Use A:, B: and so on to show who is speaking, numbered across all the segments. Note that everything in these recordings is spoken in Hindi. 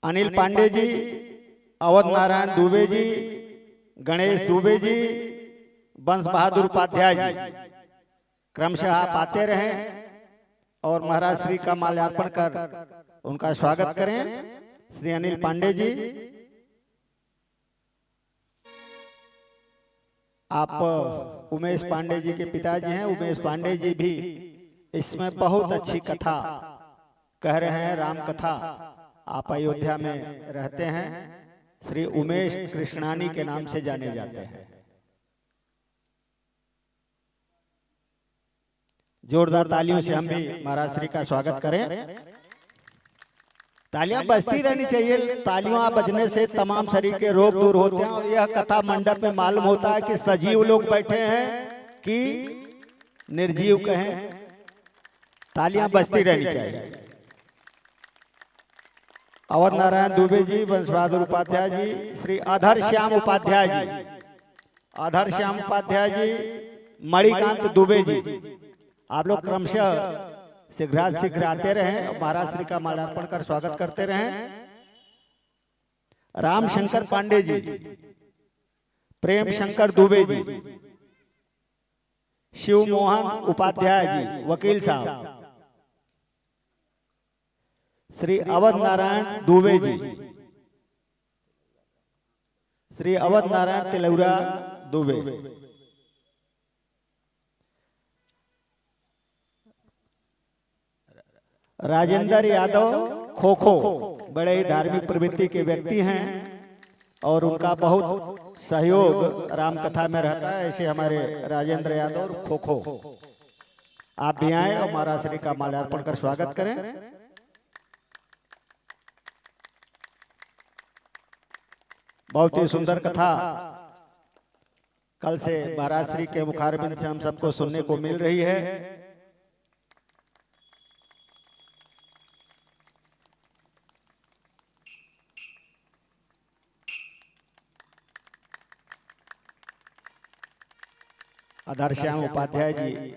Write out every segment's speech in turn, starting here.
A: अनिल पांडे जी, अवध नारायण दुबे जी, गणेश दुबे जी, वंश बहादुर उपाध्याय जी क्रमशः आप आते रहें और महाराज श्री का माल्यार्पण कर उनका स्वागत करें। श्री अनिल पांडे जी, आप उमेश पांडे जी के पिताजी हैं। उमेश पांडे जी भी इसमें बहुत अच्छी कथा कह रहे हैं, राम कथा। आप अयोध्या में रहते हैं, श्री उमेश कृष्णानी के नाम से जाने जाते हैं। जोरदार तालियों से हम भी महाराज श्री का स्वागत करें। तालियां बजती रहनी चाहिए। तालियां बजने से तमाम शरीर के रोग दूर होते हैं। और यह कथा मंडप में मालूम होता है कि सजीव लोग बैठे हैं कि निर्जीव कहें, तालियां बजती रहनी चाहिए। अवध नारायण दुबे जी, वंश बहादुर उपाध्याय जी, श्री अधर श्याम उपाध्याय जी, अधर श्याम उपाध्याय जी, मणिकांत दुबे जी, आप लोग क्रमशः शीघ्र आते रहें और महाराज श्री का माल्यार्पण कर स्वागत करते रहें। रामशंकर पांडे जी, प्रेम शंकर दुबे जी, शिव मोहन उपाध्याय जी, वकील साहब, श्री अवध नारायण दुबे जी, श्री अवध नारायण तिलौरा दुबे, राजेंद्र यादव खोखो, बड़े ही धार्मिक प्रवृत्ति के व्यक्ति हैं और उनका बहुत सहयोग रामकथा में रहता है। ऐसे हमारे राजेंद्र यादव और खोखो, आप भी आए और महाराज श्री का माल्यार्पण कर स्वागत करें। बहुत ही सुंदर कथा कल से महाराज श्री के मुखारबिंद से हम सबको सुनने को मिल रही है। अधर श्याम उपाध्याय जी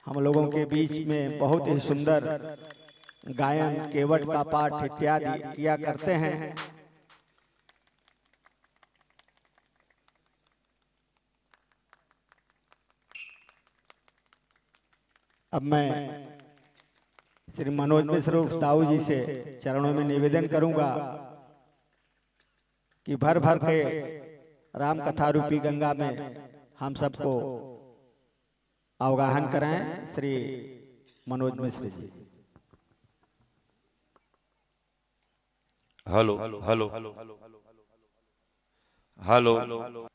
A: हम लोगों के बीच में बहुत ही सुंदर गायन, केवट का पाठ इत्यादि किया करते हैं। अब मैं श्री मनोज मिश्र ताऊ जी से चरणों में निवेदन करूंगा कि भर भर के राम कथा रूपी गंगा में हम सबको अवगाहन कराएं। Shri Manoj Mishra ji.
B: Hello hello hello.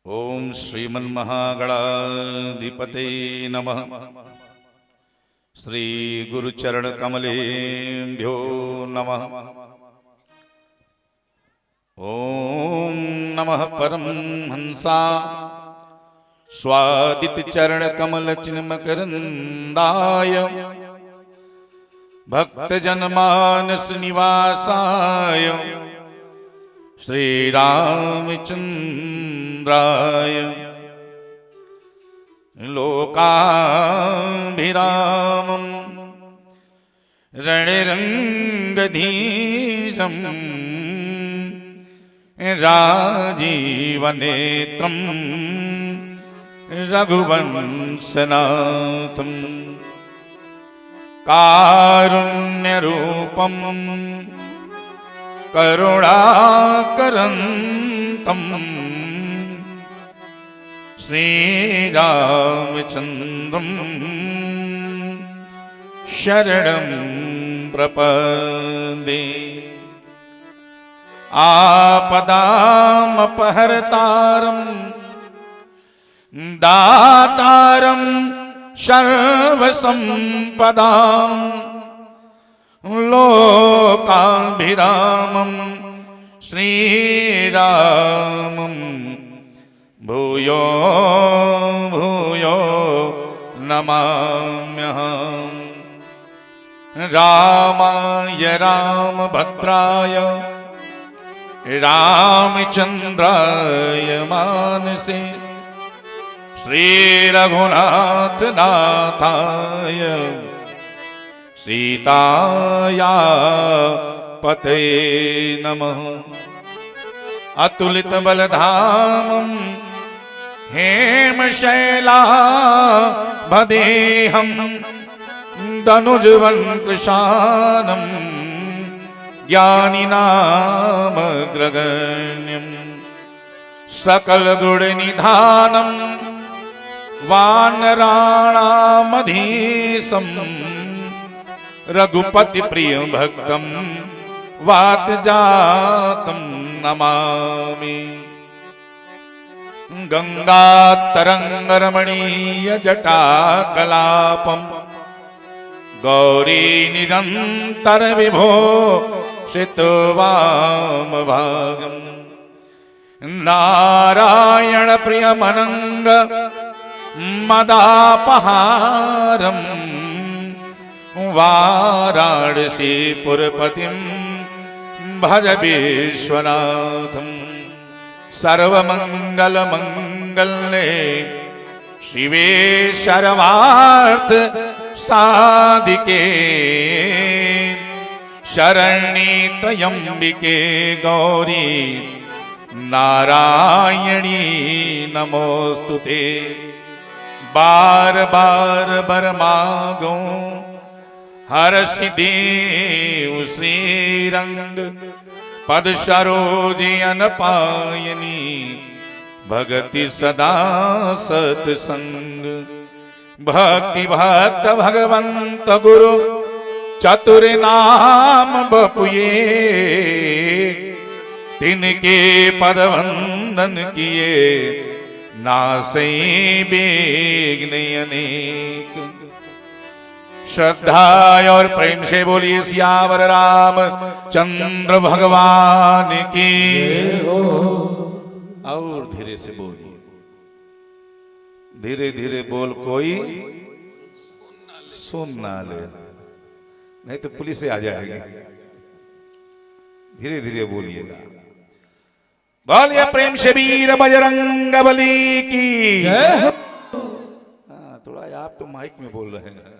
B: ओम श्रीमन् महागणाधिपते नमः। श्री गुरुचरण कमलेभ्यो नमः। ओम नमः परमहंसा स्वादित चरण कमल चिन्मकरंदाय भक्त जनमानस निवासाय श्री रामचंद्राय लोकाभिरामं रणरंगधीरं राजीवनेत्रं रघुवंशनाथं कारुण्यरूपं करुणाकरन्तं श्रीरामचन्द्रं शरणं प्रपद्ये। आपदामपहर्तारं दातारं सर्वसंपदां लोकाभिरामं श्रीरामं भूयो भूयो नमाम्यहम्। रामाय रामभद्राय रामचंद्राय मानसे श्रीरघुनाथ नाथाय सीताया पतये नमः। अतुलित बलधामं हेमशैलाभदेहं दनुजवन्त्रशानं ज्ञानिनामग्रगण्यं सकलगुणनिधानं वानराणामधीशं रघुपति प्रिय भक्तं वातजातं नमामि। गंगातरंगरमणीय जटाकलापं गौरी निरंतर विभो श्रितवामभागं नारायण प्रियमनंग मदापहारं वाराणसीपुरपतिं भज विश्वनाथं। सर्वमंगलमंगल्ये शिवे सर्वार्थ साधिके शरण्ये त्र्यंबिके गौरी नारायणी नमोस्तुते। बार बार बर मागो हर्षि देव श्रीरंग पद सरोजे अनपायनी भगति सदा सत्संग। भक्ति भक्त भगवंत गुरु चतुर नाम बपुए तिनके पद वंदन किए नासे बेघ्न अनेक। श्रद्धा और प्रेम से बोलिए सियावर राम चंद्र भगवान की। और धीरे से बोलिए, धीरे धीरे बोल, कोई सुन ना ले, नहीं तो पुलिस आ जाएगी। धीरे धीरे बोलिएगा। बोलिए प्रेम से वीर बजरंग बली की। थोड़ा आप तो माइक में बोल रहे हैं,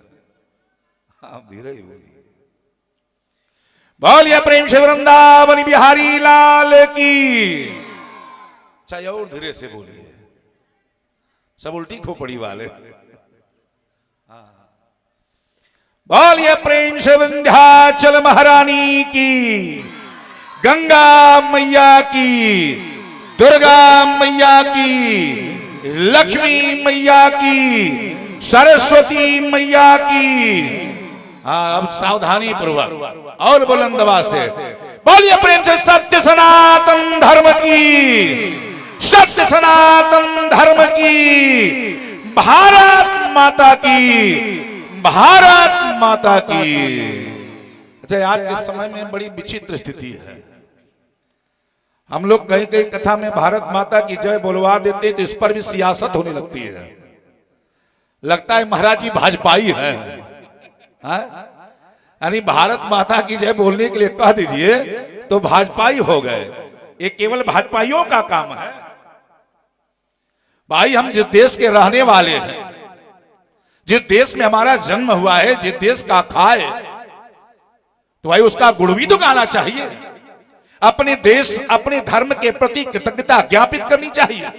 B: आप धीरे ही बोलिए। बोलिए प्रेम से वृंदावन बिहारी लाल की। चाहे और धीरे से बोलिए, सब उल्टी खोपड़ी वाले। बोलिए प्रेम से विंध्याचल महारानी की, गंगा मैया की, दुर्गा मैया की, लक्ष्मी मैया की, सरस्वती मैया की। हाँ, अब सावधानी पूर्वक और बुलंद आवाज से बोलिए प्रेम से सत्य सनातन धर्म की, सत्य सनातन धर्म की, भारत माता की, भारत माता की। अच्छा, आज के समय में बड़ी विचित्र स्थिति है। हम लोग कहीं कहीं कथा में भारत माता की जय बोलवा देते हैं तो इस पर भी सियासत होने लगती है। लगता है महाराज जी भाजपाई है। यानी भारत माता की जय बोलने के लिए कह दीजिए तो भाजपाई हो गए। ये केवल भाजपाइयों का काम है। भाई, हम जिस देश के रहने वाले हैं, जिस देश में हमारा जन्म हुआ है, जिस देश का खाए, तो भाई उसका गुण भी तो गाना चाहिए। अपने देश, अपने धर्म के प्रति कृतज्ञता ज्ञापित करनी चाहिए।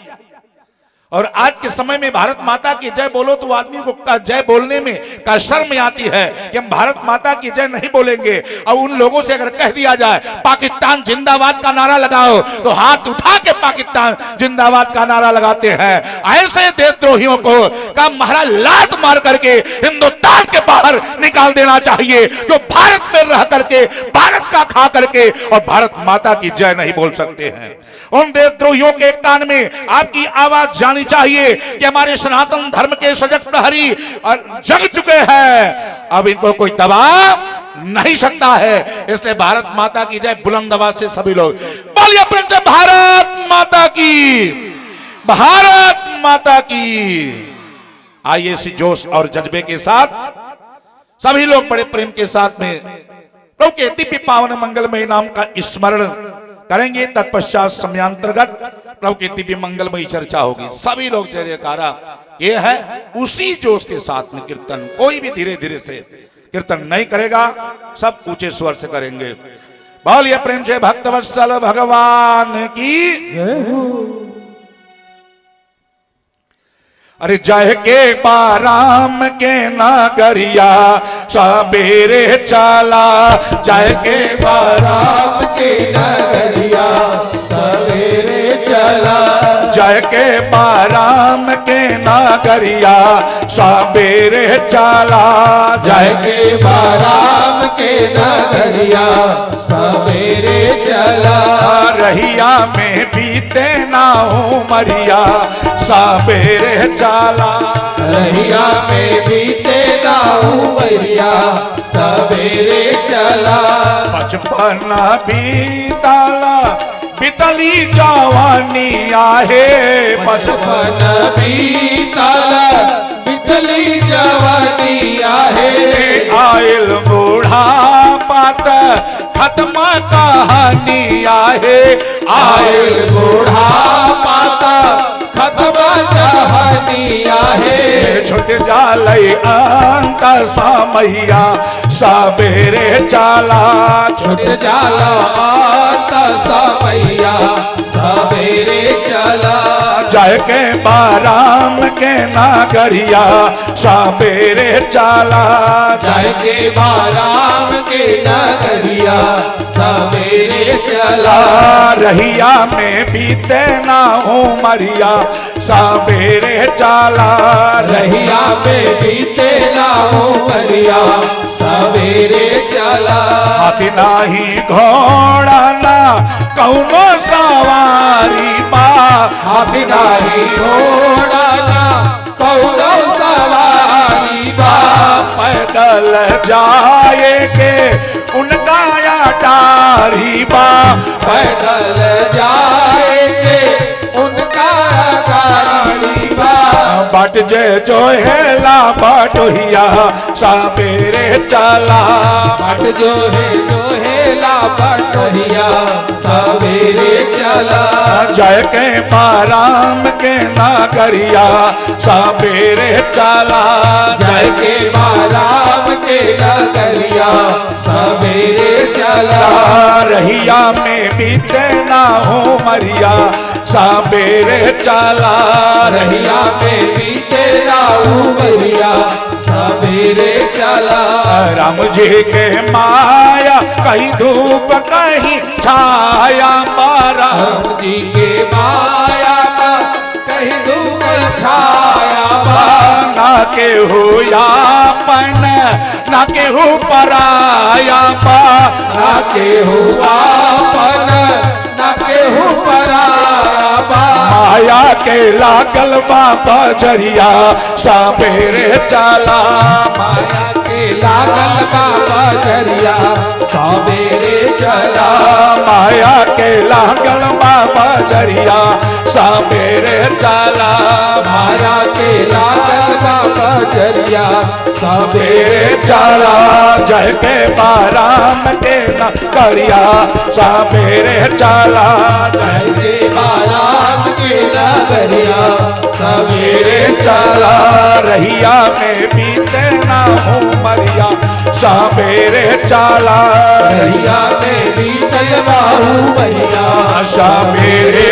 B: और आज के समय में भारत माता की जय बोलो तो आदमी को जय बोलने में का शर्म आती है कि हम भारत माता की जय नहीं बोलेंगे। और उन लोगों से अगर कह दिया जाए पाकिस्तान जिंदाबाद का नारा लगाओ तो हाथ उठा के पाकिस्तान जिंदाबाद का नारा लगाते हैं। ऐसे देशद्रोहियों को का महाराज लात मार करके हिंदुस्तान के बाहर निकाल देना चाहिए, जो भारत में रह करके, भारत का खा करके और भारत माता की जय नहीं बोल सकते हैं। उन देशद्रोहियों के कान में आपकी आवाज जानी चाहिए कि हमारे सनातन धर्म के सजग प्रहरी और जग चुके हैं, अब इनको कोई दबा नहीं सकता है। इसलिए भारत माता की जय बुलंद आवाज से सभी लोग बोलिए प्रेम से भारत माता की, भारत माता की। आइए इसी जोश और जज्बे के साथ सभी लोग बड़े प्रेम के साथ में प्रभु के दिव्य पावन मंगलमय नाम का स्मरण करेंगे। तत्पश्चात समयांतर्गत प्रभु की दिव्य मंगलमयी चर्चा होगी। सभी लोग जयकारा ये है उसी जोश के साथ में कीर्तन, कोई भी धीरे धीरे से कीर्तन नहीं करेगा, सब ऊंचे स्वर से करेंगे। बोलिए प्रेम से भक्तवत्सल भगवान की। अरे जय के बाराम के नागरिया सबेरे चला, जय के बाराम
C: के नगरिया सवेरे चला,
B: जय के बाराम के नागरिया सबेरे चला,
C: जय के बाराम के नगरिया सवेरे चला,
B: रहिया में बीते ना उमरिया सबेरे चला,
C: रहिया में बीते ना उमरिया सवेरे चला,
B: बचपन बीतला बीतली जवानी आहे,
C: बचपन बीतला बीतली जवानी आहे,
B: आयल बूढ़ा पात खत्म कहानी आहे,
C: आयल बूढ़ा पाता खत्म कहानी आहे,
B: छुट जालई अंत समैया सबेरे चला,
C: छुट जाला अंत समैया सवेरे चला,
B: जय के बाराम के नागरिया सबेरे चला,
C: जय के बाराम के नगरिया सवेरे चला,
B: रहिया में बीते ना उमरिया सबेरे चला,
C: रहिया में बीते ना उमरिया सवेरे चला,
B: हाथी नाही घोड़ा ना कौनो सवारी बा,
C: हाथी नाही घोड़ा ना कौनो सवारी बा,
B: पैदल जाए के उनका अटारी बा,
C: पैदल जाएंगे उनका गाड़ी बा,
B: बाट जे जो हेला बाटोहिया सबेरे चला,
C: बाट जो है ला पटरिया सवेरे चला,
B: जय के बाराम के नागरिया सबेरे चला,
C: जय के बाराम के नगरिया सवेरे चला,
B: रहिया में बीते ना उमरिया सबेरे चला,
C: रहिया में बीते ना उमरिया सवेरे चला,
B: राम जी के माया कहीं धूप कहीं छाया मारा,
C: राम जी के माया का कहीं धूप छाया बा,
B: ना के हो यापन ना के हो पराया पा,
C: ना के हुआ पन ना के हु पराया बा,
B: माया के लागल बाबा जरिया सबेरे चला,
C: माया के लागल बाबा जरिया सवेरे चला,
B: माया के लागल बाबा जरिया सबेरे चला,
C: माया के लागल बाबा जरिया सवेरे
B: चला, जय के बाराम के नगरिया सबेरे चला,
C: जय के बाराम के नगरिया सवेरे
B: चला, रहिया में बीते ना उमरिया सबेरे चला,
C: रहिया में बीतल बाहू भैया
B: सबेरे।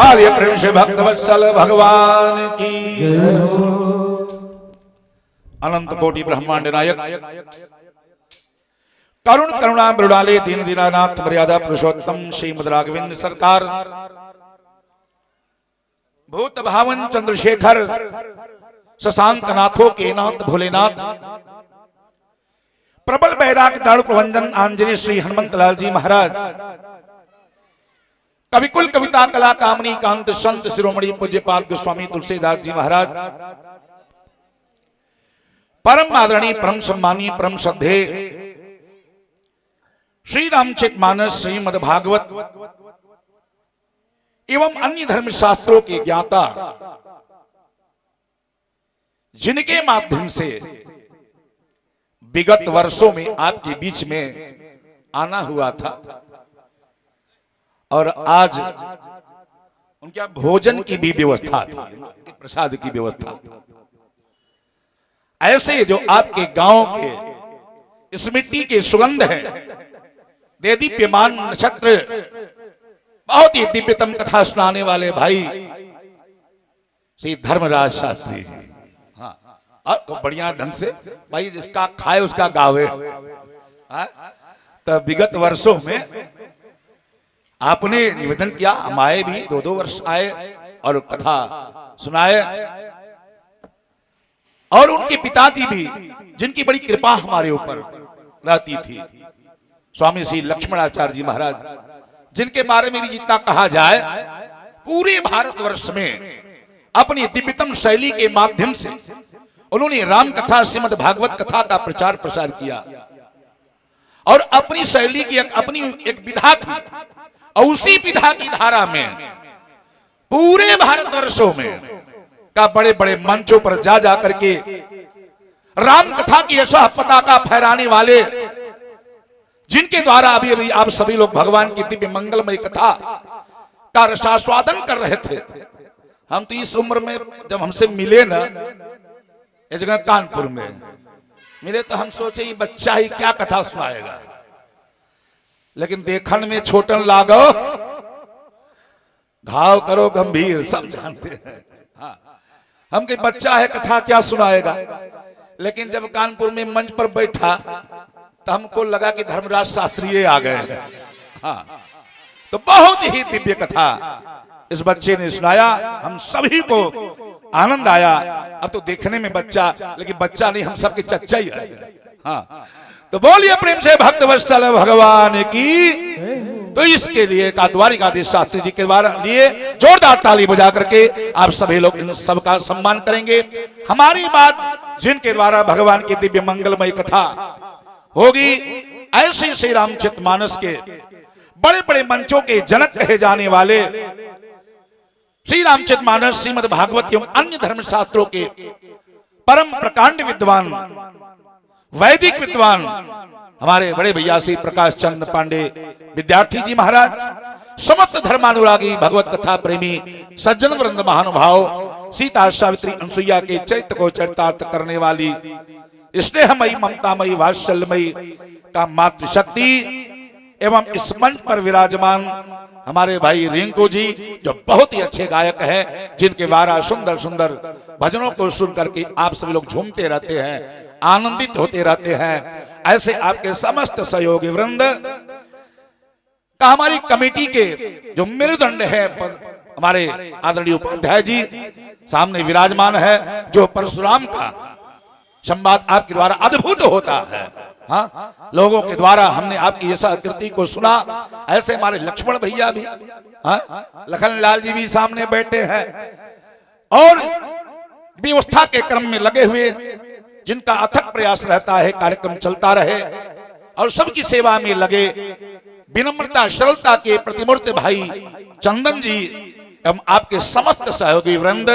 B: आर्य प्रेम से भक्तवत्सल भगवान की। अनंत कोटि ब्रह्मांड नायक करुण करुणा मृणाले दीन दीनानाथ मर्यादा पुरुषोत्तम श्रीमद राघवेंद्र सरकार, भूत भावन चंद्रशेखर शशांक नाथों के नाथ भोलेनाथ, प्रबल बैराग दाणु प्रभंजन आंजनेय श्री हनुमंत लाल जी महाराज, कविकुल कविता कला कामनी कांत संत शिरोमणि पूज्यपाद गोस्वामी तुलसीदास जी महाराज, परम आदरणीय परम सम्मानीय परम श्रद्धे श्री रामचरित मानस श्रीमद् भागवत एवं अन्य धर्म शास्त्रों के ज्ञाता, जिनके माध्यम से विगत वर्षों में आपके बीच में आना हुआ था और आज उनके भोजन की भी व्यवस्था थी, प्रसाद की व्यवस्था, ऐसे जो आपके गांव के इस मिट्टी के सुगंध है देदीप्यमान नक्षत्र, बहुत ही दिव्यतम कथा सुनाने वाले भाई श्री धर्मराज शास्त्री जी। हाँ, और बढ़िया ढंग से भाई जिसका खाए उसका गावे। हाँ, तो विगत वर्षों में आपने निवेदन किया, हम आए भी 2-2 वर्ष आए और कथा सुनाए। और उनके पिताजी भी, जिनकी बड़ी कृपा हमारे ऊपर रहती थी, स्वामी श्री लक्ष्मणाचार्य जी महाराज, जिनके बारे में भी जितना कहा जाए, पूरे भारतवर्ष में अपनी दिव्यतम शैली के माध्यम से उन्होंने राम कथा, श्रीमद् भागवत कथा का प्रचार प्रसार किया। और अपनी शैली की अपनी एक विधा थी, और उसी विधा की धारा में पूरे भारतवर्षों में का बड़े बड़े मंचों पर जा जा करके राम कथा की ऐसा पताका फहराने वाले, जिनके द्वारा अभी अभी आप सभी लोग भगवान की दिव्य मंगलमय कथा का रसास्वादन कर रहे थे। हम तो इस उम्र में जब हमसे मिले ना, इस जगह कानपुर में मिले, तो हम सोचे ये बच्चा ही क्या कथा सुनाएगा, लेकिन देखन में छोटन लागो, घाव करो गंभीर, सब जानते हैं। हाँ, हम के बच्चा है कथा क्या सुनाएगा, लेकिन जब कानपुर में मंच पर बैठा तो हमको लगा कि धर्मराज शास्त्री आ गए हैं। हाँ, तो बहुत ही दिव्य कथा इस बच्चे ने सुनाया, हम सभी को आनंद आया। अब तो देखने में बच्चा, लेकिन बच्चा नहीं, हम सबके चच्चा ही है। हाँ, तो बोलिए प्रेम से भक्त वत्सल भगवान की। तो इसके लिए द्वारिकाधीश शास्त्री जी के द्वारा लिए जोरदार ताली बजा करके आप सभी लोग इन सबका सम्मान करेंगे। हमारी बात जिनके द्वारा भगवान की दिव्य मंगलमय कथा होगी, ऐसे श्री रामचरितमानस के बड़े बड़े मंचों के जनक कहे जाने वाले श्री रामचरितमानस, श्रीमद् भागवत एवं अन्य धर्म शास्त्रों के परम प्रकांड विद्वान, वैदिक विद्वान हमारे बड़े भैया श्री प्रकाश चंद्र पांडे विद्यार्थी जी महाराज, समस्त धर्मानुरागी भगवत कथा प्रेमी सज्जन वृंद महानुभाव, सीता सावित्री अनसुईया के चरित्र को चरितार्थ करने वाली स्नेहमयी ममतामयी वात्सल्यमयी का मातृशक्ति एवं इस मंच पर विराजमान हमारे भाई रिंकू जी, जो बहुत ही अच्छे गायक हैं, जिनके द्वारा सुंदर सुंदर भजनों को सुन करके आप सभी लोग झूमते रहते हैं, आनंदित होते रहते हैं। ऐसे आपके समस्त सहयोगी वृंद का हमारी कमेटी के जो मेरुदंड है हमारे आदरणीय उपाध्याय जी सामने विराजमान है, जो परशुराम का संवाद आपके द्वारा अद्भुत होता है। हाँ, लोगों के द्वारा हमने आपकी ऐसा कृति को सुना। ऐसे हमारे लक्ष्मण भैया भी, हाँ, लखन लाल जी भी सामने बैठे हैं और व्यवस्था के क्रम में लगे हुए, जिनका अथक प्रयास रहता है कार्यक्रम चलता रहे और सबकी सेवा में लगे विनम्रता सरलता के प्रतिमूर्ति भाई चंदन जी एवं आपके समस्त सहयोगी वृंद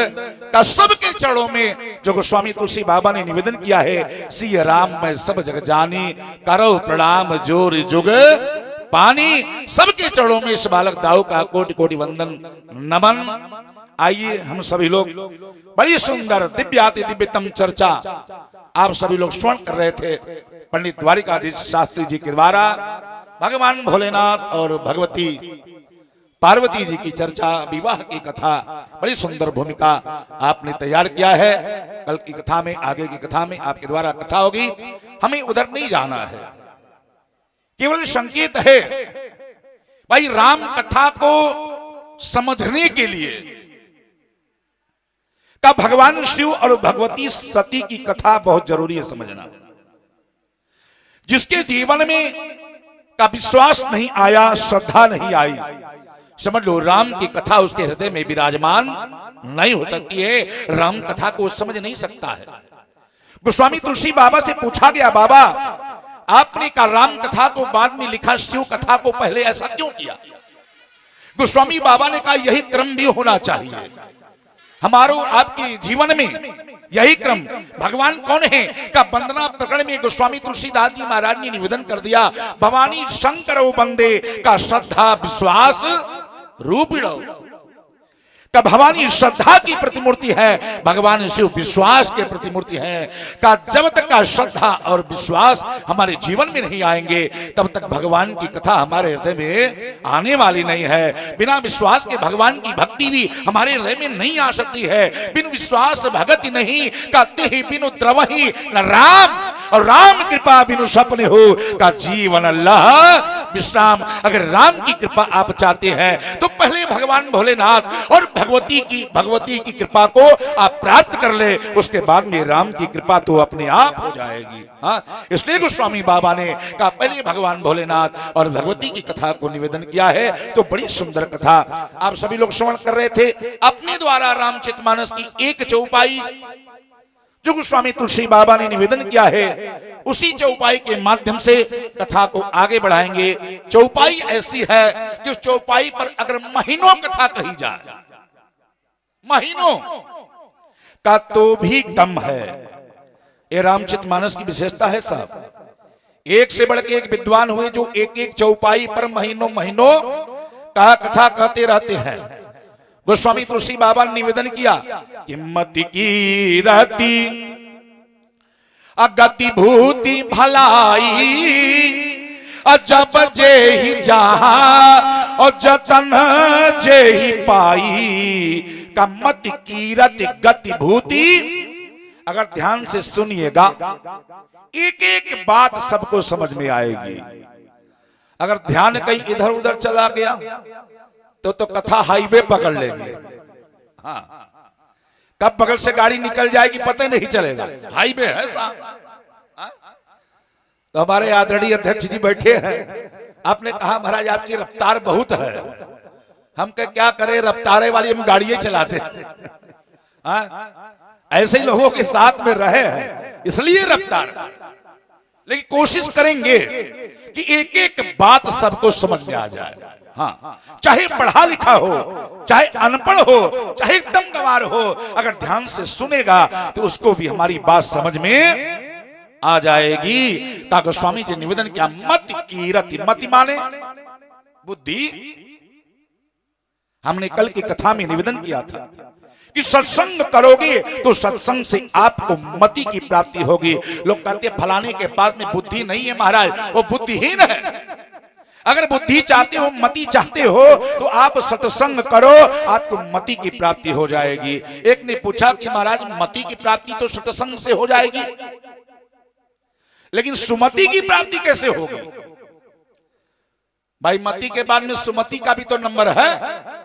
B: का सबके चरणों में जो गोस्वामी तुलसी बाबा ने निवेदन किया है, सिया राम मैं सब जग जानी, करो प्रणाम जोर जुग पानी। सबके चरणों में इस बालक दाऊ का कोटि कोटि वंदन नमन। आइए हम सभी लोग बड़ी सुंदर दिव्याति दिव्यतम चर्चा आप सभी लोग श्रवण कर रहे थे पंडित द्वारिकाधीश शास्त्री जी के द्वारा भगवान भोलेनाथ और भगवती पार्वती जी की चर्चा, विवाह की कथा, बड़ी सुंदर भूमिका आपने तैयार किया है। कल की कथा में, आगे की कथा में आपके द्वारा कथा होगी, हमें उधर नहीं जाना है, केवल संकेत है भाई राम कथा को समझने के लिए का भगवान शिव और भगवती सती की कथा बहुत जरूरी है समझना। जिसके जीवन में का विश्वास नहीं आया, श्रद्धा नहीं आई, समझ लो राम की कथा उसके हृदय में विराजमान नहीं हो सकती है, राम कथा को समझ नहीं सकता है। गोस्वामी तुलसी बाबा से पूछा गया, बाबा आपने का राम कथा को बाद में लिखा, शिव कथा को पहले ऐसा क्यों किया? गोस्वामी बाबा ने कहा यही क्रम भी होना चाहिए हमारो आपके जीवन में, यही क्रम। भगवान कौन है का वंदना प्रकरण में गोस्वामी तुलसीदास जी महाराज ने निवेदन कर दिया, भवानी शंकर बंदे का श्रद्धा विश्वास रूपिणो का भवानी श्रद्धा की प्रतिमूर्ति है, भगवान शिव विश्वास के प्रतिमूर्ति है। का जब तक का श्रद्धा और विश्वास हमारे जीवन में नहीं आएंगे तब तक भगवान की कथा हमारे हृदय में आने वाली नहीं है। बिना विश्वास के भगवान की भक्ति भी हमारे हृदय में नहीं आ सकती है। बिन विश्वास भगति नहीं, कहते ही बिनु द्रवही न राम, और राम कृपा बिनु सपने हो, का जीवन अल्लाह विश्राम। अगर राम की कृपा आप चाहते हैं तो पहले भगवान भोलेनाथ और भगवती की कृपा को आप प्राप्त कर ले, उसके बाद में राम की कृपा तो अपने आप हो जाएगी। हाँ, इसलिए गोस्वामी बाबा ने कहा पहले भगवान भोलेनाथ और भगवती की कथा को निवेदन किया है। तो बड़ी सुंदर कथा आप सभी लोग श्रवण कर रहे थे। अपने द्वारा रामचरितमानस की एक चौपाई जो गोस्वामी तुलसी बाबा ने निवेदन किया है, उसी चौपाई के माध्यम से कथा को आगे बढ़ाएंगे। चौपाई ऐसी है कि उस चौपाई पर अगर महीनों कथा कही जाए, महीनों का तो भी कम है। ये रामचरितमानस की विशेषता है साहब। एक से बढ़ के एक विद्वान हुए जो एक एक चौपाई पर महीनों महीनों का कथा कहते रहते हैं। गोस्वामी तुलसी बाबा ने निवेदन किया कि मति की रहती अगति भूति भलाई, जब जे ही जहा और जतन जे ही पाई, का मति की रति गति भूति। अगर ध्यान से सुनिएगा एक एक बात सबको समझ में आएगी। अगर ध्यान कहीं इधर उधर चला गया तो कथा हाईवे पकड़ लेगी। हाँ, कब बगल से गाड़ी निकल जाएगी पता ही नहीं चलेगा, हाईवे है साहब। हाँ? तो हमारे आदरणीय अध्यक्ष जी बैठे हैं, आपने कहा महाराज आपकी रफ्तार बहुत है। हम क्या करें, रफ्तारे वाली हम गाड़ियां चलाते हैं। हाँ? ऐसे ही लोगों के साथ में रहे हैं इसलिए रफ्तार, लेकिन कोशिश करेंगे कि एक एक बात सबको समझ में आ जाए। हाँ, चाहे पढ़ा लिखा हो, चाहे अनपढ़ हो, चाहे एकदम गंवार हो, अगर ध्यान से सुनेगा तो उसको भी हमारी बात समझ में आ जाएगी। ताकि स्वामी जी निवेदन किया मति की रति, मति माने बुद्धि। हमने कल की कथा में निवेदन किया था कि सत्संग करोगे तो सत्संग से आपको मति की प्राप्ति होगी। लोग कहते हैं फलाने के पास में बुद्धि नहीं है महाराज, वो बुद्धिहीन है। अगर बुद्धि चाहते हो, मति चाहते हो, तो आप सत्संग करो, आपको मति की प्राप्ति हो जाएगी। एक ने पूछा कि महाराज मति की प्राप्ति तो सत्संग से हो जाएगी, लेकिन सुमति की प्राप्ति कैसे होगी? भाई मति के बाद में सुमति का भी तो नंबर है।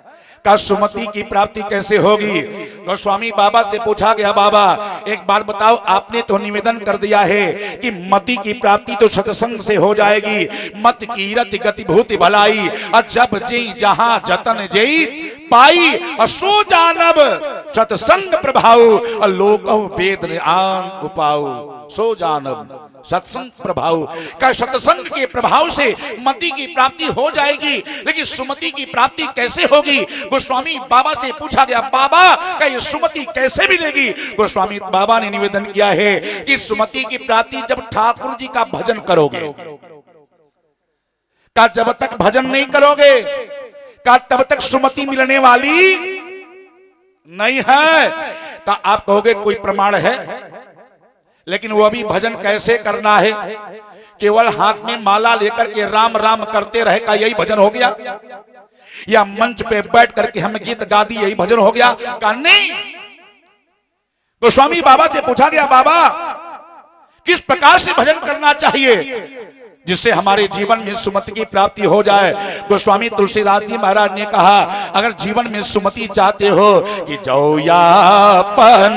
B: का सुमति की प्राप्ति कैसे होगी? गोस्वामी बाबा से पूछा गया, बाबा एक बार बताओ, आपने तो निवेदन कर दिया है कि मति की प्राप्ति तो सत्संग से हो जाएगी। मत की रति गति भूति भलाई, जब जी जहां जतन जई पाई, सो जानब सत्संग प्रभाव, लोक वेद आन उपाऊ। सो जानब सत्संग प्रभाव, का सत्संग के प्रभाव से मति की प्राप्ति हो जाएगी, लेकिन सुमति की प्राप्ति कैसे होगी? गोस्वामी बाबा से पूछा गया, बाबा का ये सुमति कैसे मिलेगी? गोस्वामी बाबा ने निवेदन किया है कि सुमति की प्राप्ति जब ठाकुर जी का भजन करोगे, का जब तक भजन नहीं करोगे का तब तक सुमति मिलने वाली नहीं है। का आप कहोगे कोई प्रमाण है, लेकिन वो अभी भजन कैसे करना है? केवल हाथ में माला लेकर के राम राम करते रहे का यही भजन हो गया? या मंच पे बैठ करके हम गीत गा दी यही भजन हो गया? का नहीं। गोस्वामी बाबा से पूछा गया, बाबा किस प्रकार से भजन करना चाहिए जिससे हमारे जीवन में सुमति की प्राप्ति हो जाए? गोस्वामी तुलसीदास जी महाराज ने कहा, अगर जीवन में सुमति चाहते हो कि जो यापन,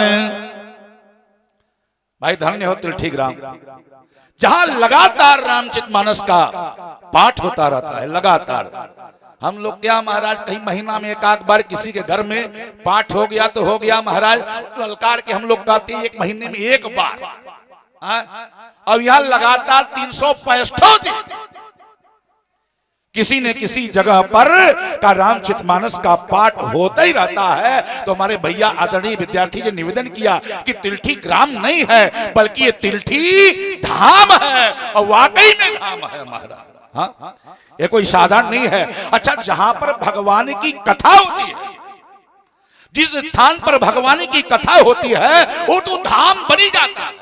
B: भाई धन्य हो तिलठीग्राम, जहां लगातार रामचरितमानस का पाठ होता रहता है, लगातार। हम लोग क्या महाराज कहीं महीना में एक आध बार किसी के घर में पाठ हो गया तो हो गया महाराज, ललकार के हम लोग कहते हैं एक महीने में एक बार। अब यहां लगातार 365 दिन किसी न किसी जगह पर का रामचरितमानस का पाठ होता ही रहता है। तो हमारे भैया आदरणीय विद्यार्थी ने निवेदन किया कि तिलठी ग्राम नहीं है बल्कि ये तिलठी धाम है, और वाकई में धाम है महाराज। हाँ, ये कोई साधारण नहीं है। अच्छा, जहां पर भगवान की कथा होती है, जिस स्थान पर भगवान की कथा होती है वो तो धाम बनी जाता है।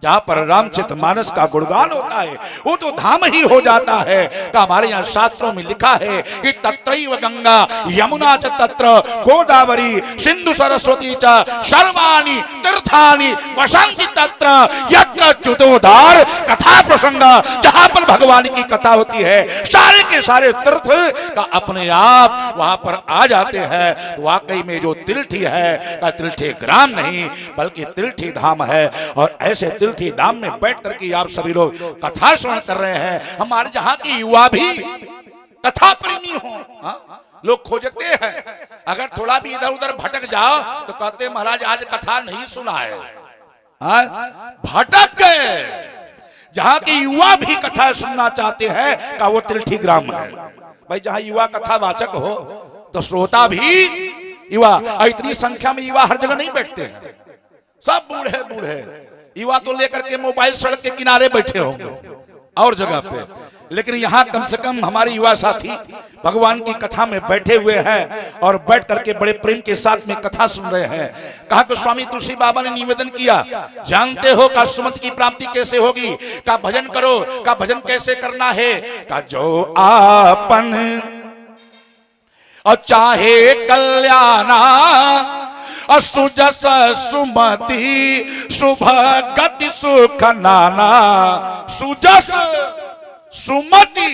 B: जहां पर रामचरितमानस का गुणगान होता है वो तो धाम ही हो जाता है। तो हमारे यहाँ शास्त्रों में लिखा है कि तत्रैव गंगा यमुना च तत्र गोदावरी सिंधु सरस्वती च सर्वाणि तीर्थानि वसन्ति तत्र यत्र च्युतोद्धार कथा प्रसंग। जहां पर भगवान की कथा होती है सारे के सारे तीर्थ का अपने आप वहां पर आ जाते हैं। तो वाकई में जो तिलठी है का तिलठी ग्राम नहीं बल्कि तिलठी धाम है। और ऐसे तिलठी धाम में बैठ करके आप सभी लोग कथा श्रवण कर रहे हैं। हमारे जहां के युवा भी कथा प्रेमी हो, लोग खोजते हैं। अगर थोड़ा भी इधर उधर भटक जाओ तो कहते महाराज आज कथा नहीं सुना है। भटक गए। जहां के युवा भी कथा सुनना चाहते हैं का वो तिलठी ग्राम है। भाई जहां युवा कथावाचक हो तो श्रोता भी युवा। इतनी संख्या में युवा हर जगह नहीं बैठते हैं, सब बूढ़े बूढ़े युवा तो लेकर के मोबाइल सड़क के किनारे बैठे होंगे और जगह पे। लेकिन यहाँ कम से कम हमारे युवा साथी भगवान की कथा में बैठे हुए हैं और बैठ करके बड़े प्रेम के साथ में कथा सुन रहे हैं। कहा कि स्वामी तुलसी बाबा ने निवेदन किया, जानते हो का सुमति की प्राप्ति कैसे होगी, का भजन करो, का भजन कैसे करना है, का जो आपन और चाहे कल्याणा सुजस सुमति शुभ गति सुख नाना। सुजस सुमति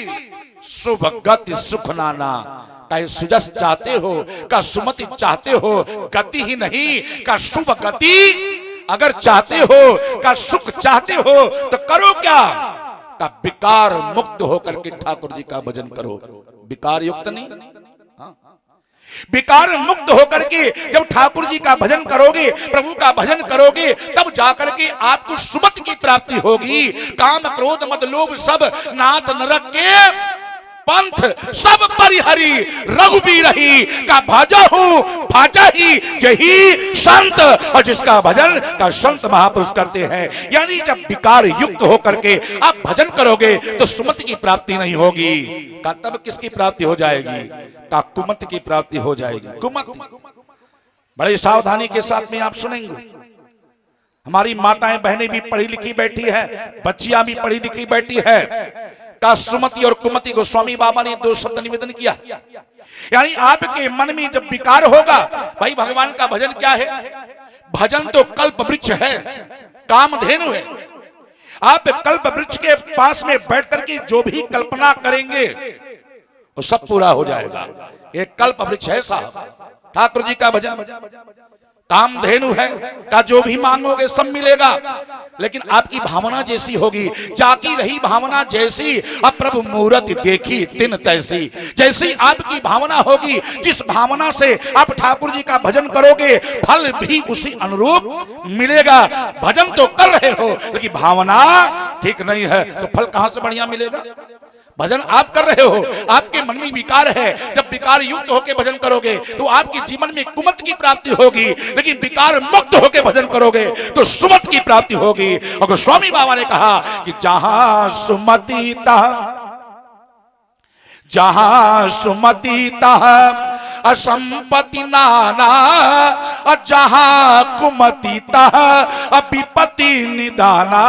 B: शुभ गति सुख नाना। का सुजस चाहते हो, का सुमति चाहते हो, गति ही नहीं का शुभ गति अगर चाहते हो, का सुख चाहते हो तो करो क्या, का विकार मुक्त होकर के ठाकुर जी का भजन करो। विकार युक्त नहीं, विकार मुक्त होकर के जब ठाकुर जी का भजन करोगे, प्रभु का भजन करोगे, तब जाकर के आपको सुमति की प्राप्ति होगी। काम क्रोध मद लोभ सब नाथ नरक के पंथ सब परिहरी रघुबीर ही का भाजा हूं भाजा ही जही संत। और जिसका भजन का संत महापुरुष करते हैं। यानी जब विकार युक्त होकर के आप भजन करोगे तो सुमति की प्राप्ति नहीं होगी। का तब किसकी प्राप्ति हो जाएगी, का कुमति की प्राप्ति हो जाएगी। कुमति बड़ी सावधानी के साथ में आप सुनेंगे। हमारी माताएं बहनें भी पढ़ी लिखी बैठी है, बच्चियां भी पढ़ी लिखी बैठी है। का सुमति और कुमति को स्वामी बाबा ने दो शब्द निवेदन किया। यानी आपके मन में जब विकार होगा, भाई भगवान का भजन क्या है, भजन तो कल्प वृक्ष है, कामधेनु है। आप कल्प वृक्ष के पास में बैठ करके जो भी कल्पना करेंगे वो सब पूरा हो जाएगा। ये कल्प वृक्ष है साहब। ठाकुर जी का भजन कामधेनु है, का जो भी मांगोगे सब मिलेगा। लेकिन आपकी भावना जैसी होगी, जाकी रही भावना जैसी, अब प्रभु मूरत देखी तिन तैसी। जैसी आपकी भावना होगी, जिस भावना से आप ठाकुर जी का भजन करोगे, फल भी उसी अनुरूप मिलेगा। भजन तो कर रहे हो लेकिन भावना ठीक नहीं है तो फल कहां से बढ़िया मिलेगा। भजन आप कर रहे हो, आपके मन में विकार है, जब विकार युक्त होकर भजन करोगे तो आपके जीवन में कुमत की प्राप्ति होगी। लेकिन विकार मुक्त होकर भजन करोगे तो सुमत की प्राप्ति होगी। और स्वामी बाबा ने कहा कि जहां सुमति तह असंपत्ति नाना, जहां कुमति तह विपत्ति निदाना।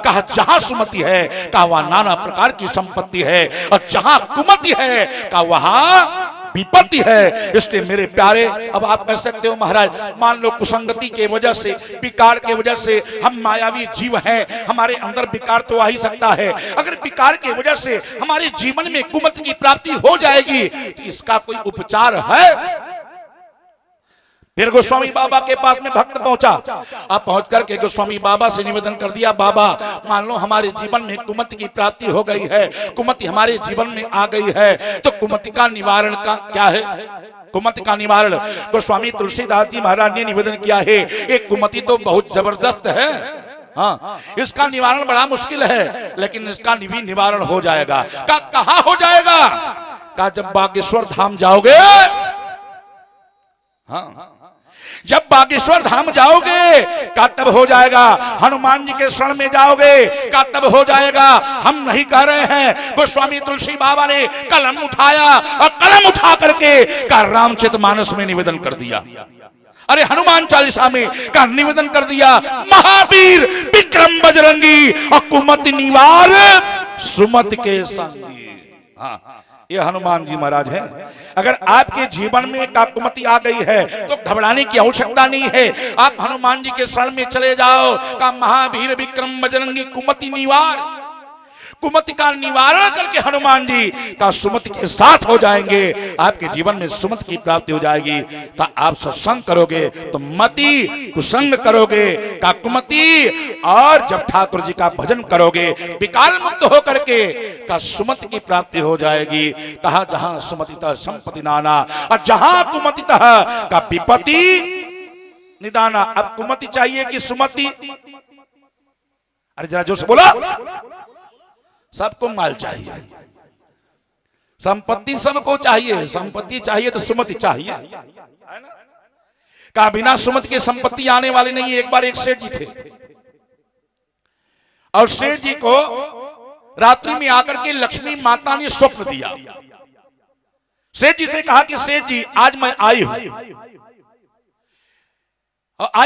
B: कहा जहां सुमति है कहा वहां नाना प्रकार की संपत्ति है, और जहां कुमति है कहा वहां विपत्ति है। इसलिए मेरे प्यारे, अब आप कह सकते हो महाराज मान लो कुसंगति के वजह से, विकार के वजह से हम मायावी जीव हैं, हमारे अंदर विकार तो आ ही सकता है। अगर विकार के वजह से हमारे जीवन में कुमत की प्राप्ति हो जाएगी तो इसका कोई उपचार है। फिर गोस्वामी बाबा के पास में भक्त पहुंचा। अब पहुंच करके गोस्वामी बाबा से निवेदन कर दिया, बाबा मान लो हमारे जीवन में कुमति की प्राप्ति हो गई है, कुमति हमारे जीवन में आ गई है, तो कुमति का निवारण का क्या है। कुमति का निवारण गोस्वामी तुलसीदास जी महाराज ने निवेदन किया है। एक कुमति तो बहुत जबरदस्त है, हाँ, इसका निवारण बड़ा मुश्किल है, लेकिन इसका भी निवारण हो जाएगा। कहा हो जाएगा, का जब बागेश्वर धाम जाओगे, हाँ, जब बागेश्वर धाम जाओगे का तब हो जाएगा, हनुमान जी के शरण में जाओगे का तब हो जाएगा। हम नहीं कह रहे हैं, गोस्वामी तुलसी बाबा ने कलम उठाया और कलम उठा करके का रामचरितमानस में निवेदन कर दिया, अरे हनुमान चालीसा में का निवेदन कर दिया, महावीर विक्रम बजरंगी और कुमति निवार सुमति के संगी। हाँ, ये हनुमान जी महाराज हैं। अगर आपके जीवन में काकुमति आ गई है तो घबराने की आवश्यकता नहीं है। आप हनुमान जी के शरण में चले जाओ, का महावीर विक्रम बजरंगी कुमति निवार, कुमति का निवारण करके हनुमान जी का सुमति के साथ हो जाएंगे। आपके जीवन में सुमति की प्राप्ति हो जाएगी। का आप सत्संग करोगे तो मति, कुसंग करोगे का कुमति, और जब ठाकुर जी का भजन करोगे विकार मुक्त होकर के का सुमति की प्राप्ति हो जाएगी। कहा जहां सुमतितः संपत्ति नाना और जहां कुमतितः का विपत्ति निदाना। अब कुमति चाहिए कि सुमति? अरे जरा जोर से बोला। सबको माल चाहिए, संपत्ति सबको चाहिए, संपत्ति चाहिए तो सुमति चाहिए, है ना? का बिना सुमति के संपत्ति आने वाले नहीं। एक बार एक सेठ जी थे और सेठ जी को रात्रि में आकर के लक्ष्मी माता ने स्वप्न दिया। सेठ जी से कहा कि सेठ जी आज मैं आई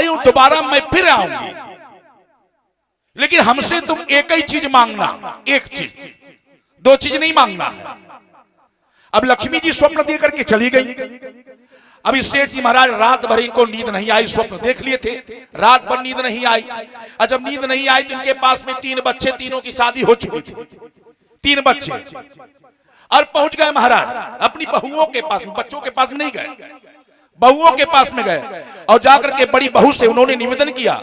B: हूं, दोबारा मैं फिर आऊंगी, लेकिन हमसे तुम एक ही चीज मांगना, एक चीज, दो चीज नहीं मांगना। अब लक्ष्मी जी स्वप्न दे करके चली गई। अभी सेठ जी महाराज रात भर इनको नींद नहीं आई, स्वप्न देख लिए थे, रात भर नींद नहीं आई। और जब नींद नहीं आई तो इनके पास में 3 बच्चे, तीनों की शादी हो चुकी थी, 3 बच्चे, और पहुंच गए महाराज अपनी बहुओं के पास। बच्चों के पास में नहीं गए, बहुओं के पास में गए और जाकर के बड़ी बहू से उन्होंने निवेदन किया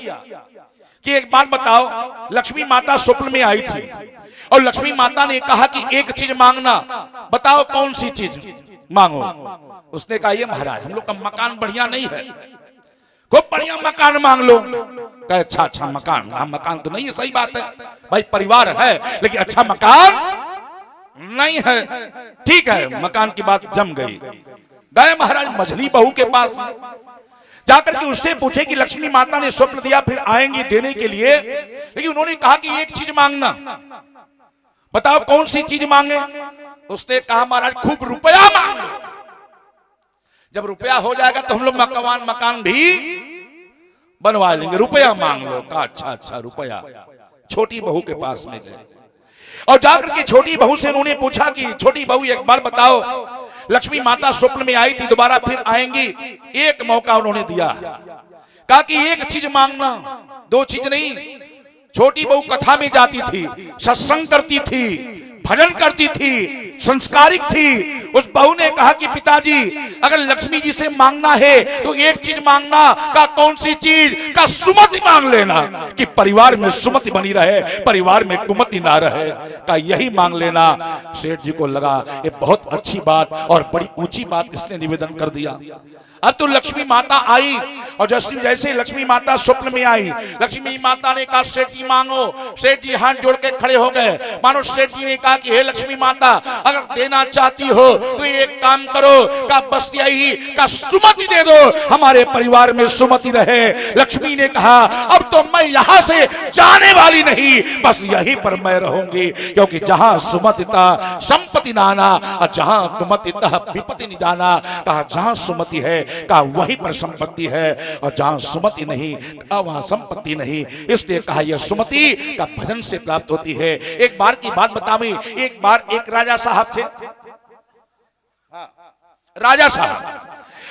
B: कि एक बात बताओ, लक्ष्मी माता स्वप्न में आई थी और लक्ष्मी माता ने कहा कि एक चीज मांगना, बताओ कौन सी चीज मांगो। उसने कहा ये महाराज हम लोग का मकान बढ़िया नहीं है, खूब बढ़िया मकान मांग लो। कहे अच्छा मकान, हाँ मकान तो नहीं है, सही बात है भाई, परिवार है, लेकिन अच्छा मकान नहीं है। ठीक है, मकान की बात जम गई। गए महाराज मझली बहू के पास, जाकर के उससे पूछे कि लक्ष्मी माता ने स्वप्न दिया फिर आएंगी देने के लिए, लेकिन उन्होंने कहा कि एक चीज मांगना, बताओ कौन सी चीज मांगे। उसने कहा महाराज खूब रुपया मांग लो, जब रुपया हो जाएगा तो हम लोग मकान भी बनवा लेंगे, रुपया मांग लो। कहा अच्छा रुपया। छोटी बहू के पास में गए और जाकर के छोटी बहू से उन्होंने पूछा कि छोटी बहू एक बार बताओ, लक्ष्मी माता स्वप्न में आई थी, दोबारा फिर आएंगी। एक मौका उन्होंने दिया, कहा कि एक चीज मांगना, 2 चीज नहीं। छोटी बहू कथा में जाती थी, सत्संग करती थी, भजन करती थी, संस्कारिक थी। उस बहू ने कहा कि पिताजी अगर लक्ष्मी जी से मांगना है तो एक चीज मांगना। का कौन सी चीज? का सुमति मांग लेना, कि परिवार में सुमति बनी रहे, परिवार में कुमति ना रहे, का यही मांग लेना। सेठ जी को लगा ये बहुत अच्छी बात और बड़ी ऊंची बात इसने निवेदन कर दिया। अब तो लक्ष्मी माता आई और जैसे लक्ष्मी माता स्वप्न में आई, लक्ष्मी माता ने कहा सेठ जी मांगो। सेठ जी हाथ जोड़ के खड़े हो गए, मानो सेठ जी ने कहा कि हे लक्ष्मी माता अगर देना चाहती हो तो एक काम करो, का बस यही का सुमति दे दो, हमारे परिवार में सुमति रहे। लक्ष्मी ने कहा अब तो मैं यहाँ से जाने वाली नहीं, बस यहीं पर मैं रहूंगी, क्योंकि जहां सुमतिता संपत्ति नाना और जहां कुमतिता विपत्ति निदाना। कहा जहां सुमति है का वहीं पर संपत्ति है और जहां सुमति नहीं का वहां संपत्ति नहीं। इसलिए कहा यह सुमति का भजन से प्राप्त होती है। एक बार की बात बताऊं, एक बार एक राजा साहब थे, राजा साहब,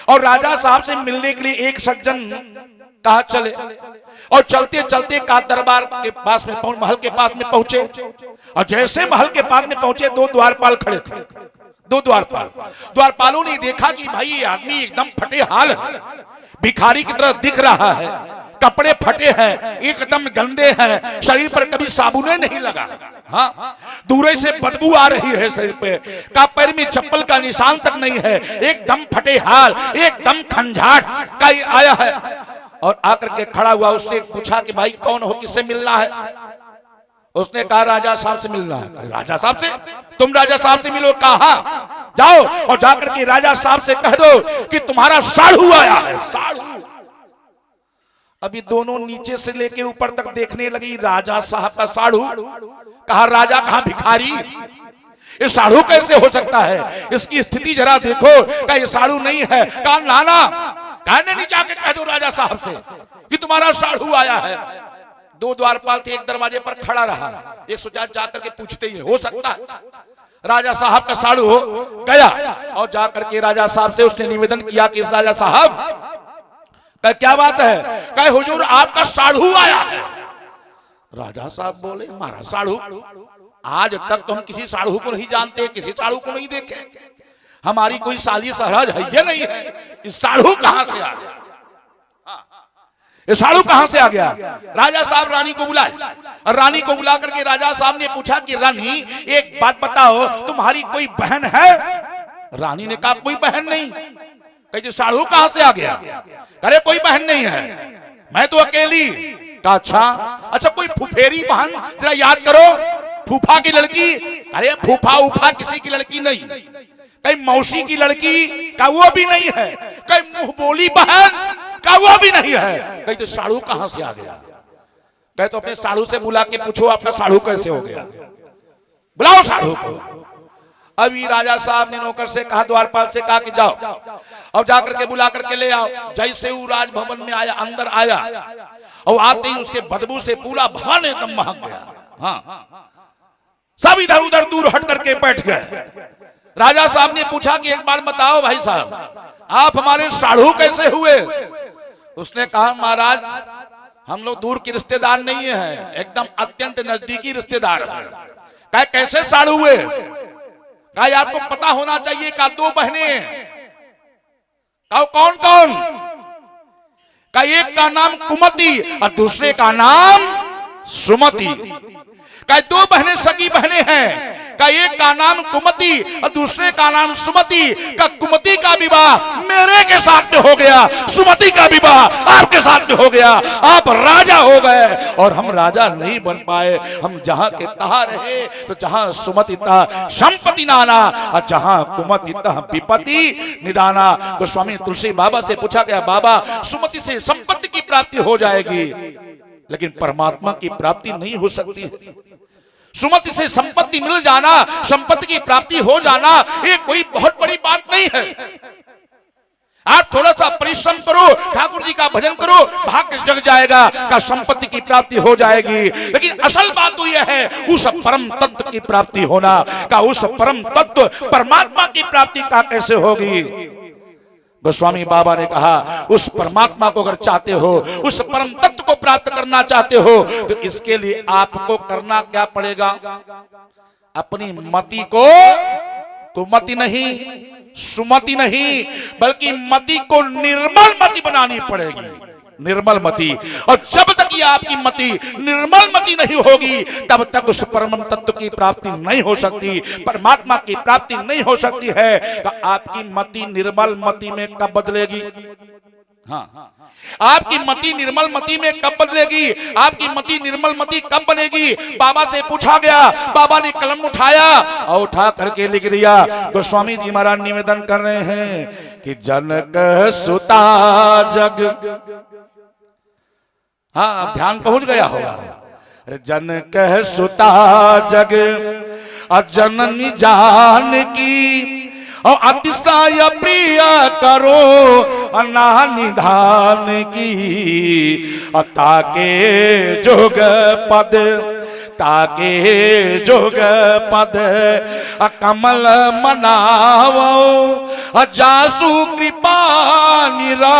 B: और राजा साहब से मिलने के लिए एक सज्जन कहा चले, और चलते चलते का दरबार के पास में महल के पास में पहुंचे, और जैसे महल के पास में पहुंचे 2 द्वारपाल खड़े थे। 2 द्वारपालों ने देखा कि भाई ये आदमी एकदम फटे हाल है, भिखारी की तरह दिख रहा है, कपड़े फटे हैं, एकदम गंदे हैं, शरीर पर कभी साबुने नहीं लगा, हाँ दूर से बदबू आ रही है शरीर पे, का पैर में चप्पल का निशान तक नहीं है, एकदम फटे हाल, एकदम खंजाट का आया है। और आकर के खड़ा हुआ, उसने पूछा कि भाई कौन हो, किससे मिलना है? उसने कहा राजा साहब से मिलना है। राजा साहब से? तुम राजा साहब से मिलो? कहा जाओ और जाकर के राजा साहब से कह दो कि तुम्हारा साढ़ू आया है। साढ़ू? अभी दोनों नीचे से लेके ऊपर तक देखने लगी। राजा साहब का साढ़ू, कहा राजा कहा भिखारी, ये साढ़ू कैसे हो सकता है, इसकी स्थिति जरा देखो। कहा ये साढ़ू नहीं है। कहा नाना, कहने नहीं जाके कह दो राजा साहब से कि तुम्हारा साढ़ू आया है। दो द्वारपाल थे, एक दरवाजे पर खड़ा रहा, एक सोचा जाकर के पूछते ही हो सकता है राजा साहब का साढ़ू हो। गया और जाकर के राजा साहब से उसने निवेदन किया कि राजा साहब क्या बात है। कहे हुजूर आपका साढ़ू आया है। राजा साहब बोले हमारा साढ़ू, आज तक तो हम किसी साढ़ू को नहीं जानते, किसी साढ़ू को नहीं देखे, हमारी कोई साली सहराज है ये नहीं है, इस साढ़ू कहां से आ गया, ये साढ़ू कहां से आ गया। राजा साहब रानी को बुलाए और रानी को बुला करके राजा साहब ने पूछा कि रानी एक बात बताओ, तुम्हारी कोई बहन है। रानी ने कहा कोई बहन नहीं। कहे साढ़ू कहां से आ गया। अरे कोई बहन नहीं है, मैं तो अकेली। कहा अच्छा कोई फुफेरी बहन, जरा याद करो, फूफा की लड़की। अरे फूफा उफा किसी की लड़की नहीं। कहीं मौसी की लड़की, का वो भी नहीं है। कहीं मुंह बोली बहन, का वो भी नहीं है। कहीं तो साढ़ू कहां से आ गया। कहे तो अपने साढ़ू से बुला के पूछो अपना साढ़ू कैसे हो गया, बुलाओ साढ़ू को। अभी राजा साहब ने नौकर से कहा, द्वारपाल से कहा कि जाओ और जाकर के बुला करके ले आओ। जैसे वो राजभवन में आया, अंदर आया और आते ही उसके बदबू से पूरा भवन एकदम महक गया। हाँ, सब इधर उधर दूर हट करके बैठ गए। राजा साहब ने पूछा कि एक बार बताओ भाई साहब, आप हमारे साढ़ू कैसे हुए। उसने कहा महाराज हम लोग दूर के रिश्तेदार नहीं है, एकदम अत्यंत नजदीकी रिश्तेदार है। कहा कैसे साढ़ू हुए। कहा आपको पता होना चाहिए। का दो बहनें। कहा कौन कौन। का एक का नाम कुमति और दूसरे का नाम सुमति। का दो बहनें सगी बहनें हैं। का एक का नाम कुमति और दूसरे का नाम सुमति। का कुमति का विवाह मेरे के साथ में हो गया, सुमति का विवाह आपके साथ में हो गया। आप राजा हो गए और हम राजा नहीं बन पाए। हम जहां के तहां रहे, तो जहां सुमति तहां संपत्ति नाना और जहां कुमति तहां विपत्ति निदाना। तो स्वामी तुलसी बाबा से पूछा गया, बाबा सुमति से संपत्ति की प्राप्ति हो जाएगी, लेकिन परमात्मा की प्राप्ति नहीं हो सकती है। सुमति से संपत्ति मिल जाना, संपत्ति की प्राप्ति हो जाना, ये कोई बहुत बड़ी बात नहीं है। आप थोड़ा सा परिश्रम करो, ठाकुर जी का भजन करो, भाग्य जग जाएगा, का संपत्ति की प्राप्ति हो जाएगी। लेकिन असल बात तो यह है उस परम तत्व की प्राप्ति होना। का उस परम तत्व परमात्मा की प्राप्ति का कैसे होगी। गोस्वामी बाबा ने कहा उस परमात्मा को अगर चाहते हो, उस परम तत्व को प्राप्त करना चाहते हो, तो इसके लिए आपको करना क्या पड़ेगा। अपनी मति को, कुमति नहीं, सुमति नहीं, बल्कि मति को निर्मल मति बनानी पड़ेगी। निर्मल मति। और जब तक ये आपकी मति निर्मल मति नहीं होगी, तब तक उस परम तत्व की प्राप्ति नहीं हो सकती, परमात्मा की प्राप्ति नहीं हो सकती है। तो आपकी मति निर्मल मति में कब बदलेगी। हाँ, आपकी मति निर्मल मति में कब बदलेगी, आपकी मति निर्मल मति कब बनेगी। बाबा से पूछा गया, बाबा ने कलम उठाया और उठा करके लिख दिया। गोस्वामी जी महाराज निवेदन कर रहे हैं कि जनक सुता जग। हाँ, ध्यान पहुंच गया होगा। जनक सुता जग अजननी जान की, और अतिशय प्रिय करो अना निधान की। ताके जोग पद, ताके जोग पद कमल मनावो, जासु कृपा निरा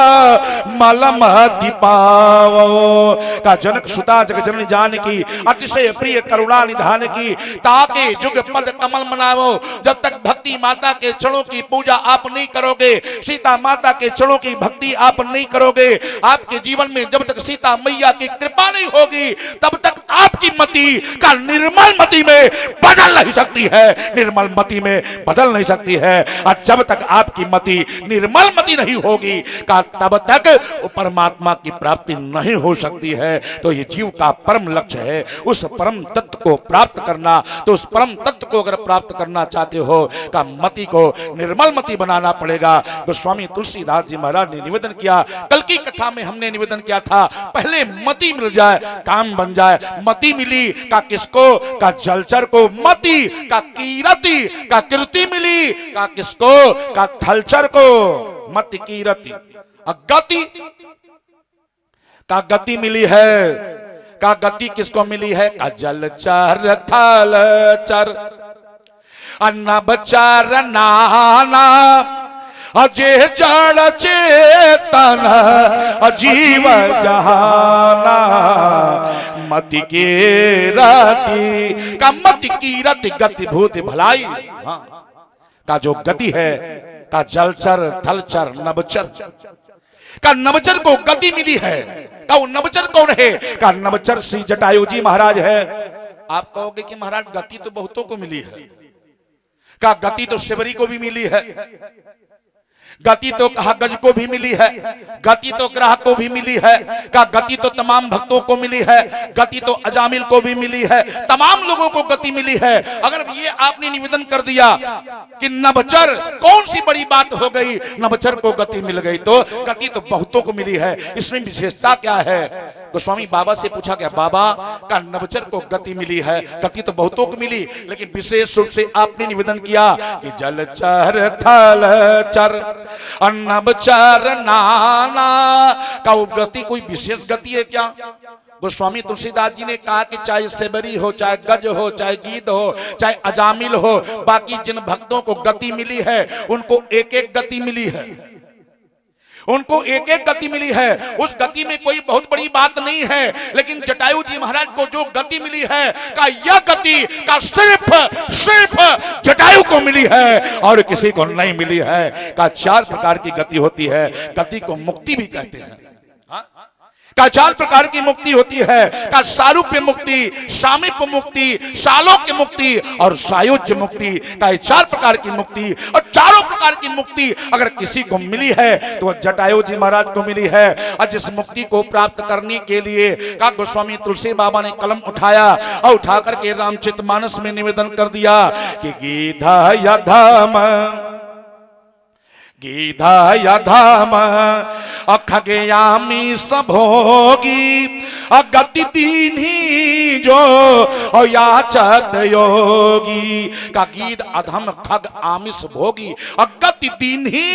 B: मलमति पावो। का जनक सुता जग जननी जान की, अतिशय प्रिय करुणा निधान की। ताके जुग पद कमल मनावो। जब तक भक्ति माता के चरणों की पूजा आप नहीं करोगे, सीता माता के चरणों की भक्ति आप नहीं करोगे, आपके जीवन में जब तक सीता मैया की कृपा नहीं होगी, तब तक आपकी मति का निर्मल मति में बदल नहीं सकती है, निर्मल मति में बदल नहीं सकती है। और जब तक आपकी मति निर्मल मति नहीं होगी का तब तक परमात्मा की प्राप्ति नहीं हो सकती है। तो ये जीव का परम लक्ष्य है, उस परम तत्व को प्राप्त करना। तो उस परम तत्व को अगर प्राप्त करना चाहते हो का मति को निर्मल मति बनाना पड़ेगा। गोस्वामी तुलसीदास जी महाराज ने निवेदन किया, कल की कथा में हमने निवेदन किया था, पहले मति मिल जाए काम बन जाए। मति मिली का किसको? का जलचर को। मति का कीरति का कीर्ति मिली का किसको? का थलचर को। मति कीरति गति का गति मिली है का गति किसको मिली है? का जलचर थलचर नभचर नाना अजय जड़ चेतन अजीव जहाना मति की रति का मति की रति गति भूति भलाई का जो गति है का जलचर थलचर नभचर का नभचर को गति मिली है। का वो नभचर कौन है? का नभचर श्री जटायु जी महाराज है। आप कहोगे कि महाराज गति तो बहुतों को मिली है। का गति तो शिवरी को भी मिली है, गति तो गज को भी मिली है, गति तो ग्राहक को भी मिली है, का गति तो तमाम भक्तों को मिली है, गति तो अजामिल को भी मिली है, तमाम लोगों को गति मिली है। अगर ये आपने निवेदन कर दिया कि नभचर कौन सी बड़ी बात हो गई, नभचर को गति मिल गई, तो गति तो बहुतों को मिली है, इसमें विशेषता क्या है? गोस्वामी बाबा से पूछा गया, बाबा का नभचर को गति मिली है, गति तो बहुतों को मिली, लेकिन विशेष रूप से आपने निवेदन किया कि जलचर थलचर नभचर नाना का गति कोई विशेष गति है क्या? गोस्वामी तुलसीदास जी ने कहा कि चाहे सेबरी हो, चाहे गज हो, चाहे गीद हो, चाहे अजामिल हो, बाकी जिन भक्तों को गति मिली है उनको एक एक गति मिली है, उनको एक एक गति मिली है। उस गति में कोई बहुत बड़ी बात नहीं है, लेकिन जटायु जी महाराज को जो गति मिली है का यह गति का सिर्फ जटायु को मिली है और किसी को नहीं मिली है। का 4 प्रकार की गति होती है, गति को मुक्ति भी कहते हैं। का 4 प्रकार की मुक्ति होती है, का सारूप्य मुक्ति, सामीप्य मुक्ति, सालोक्य मुक्ति और सायुज्य मुक्ति। का 4 प्रकार की मुक्ति, और चारों प्रकार की मुक्ति अगर किसी को मिली है तो जटायु जी महाराज को मिली है। और जिस मुक्ति को प्राप्त करने के लिए का गोस्वामी तुलसी बाबा ने कलम उठाया और उठा करके रामचरितमानस में निवेदन कर दिया कि गीधा धाम गीधा धाम अखगयामी सभोगी अगति दीन्ही जो याचत योगी। का गीध अधम खग आमिष भोगी अगति दीन्ही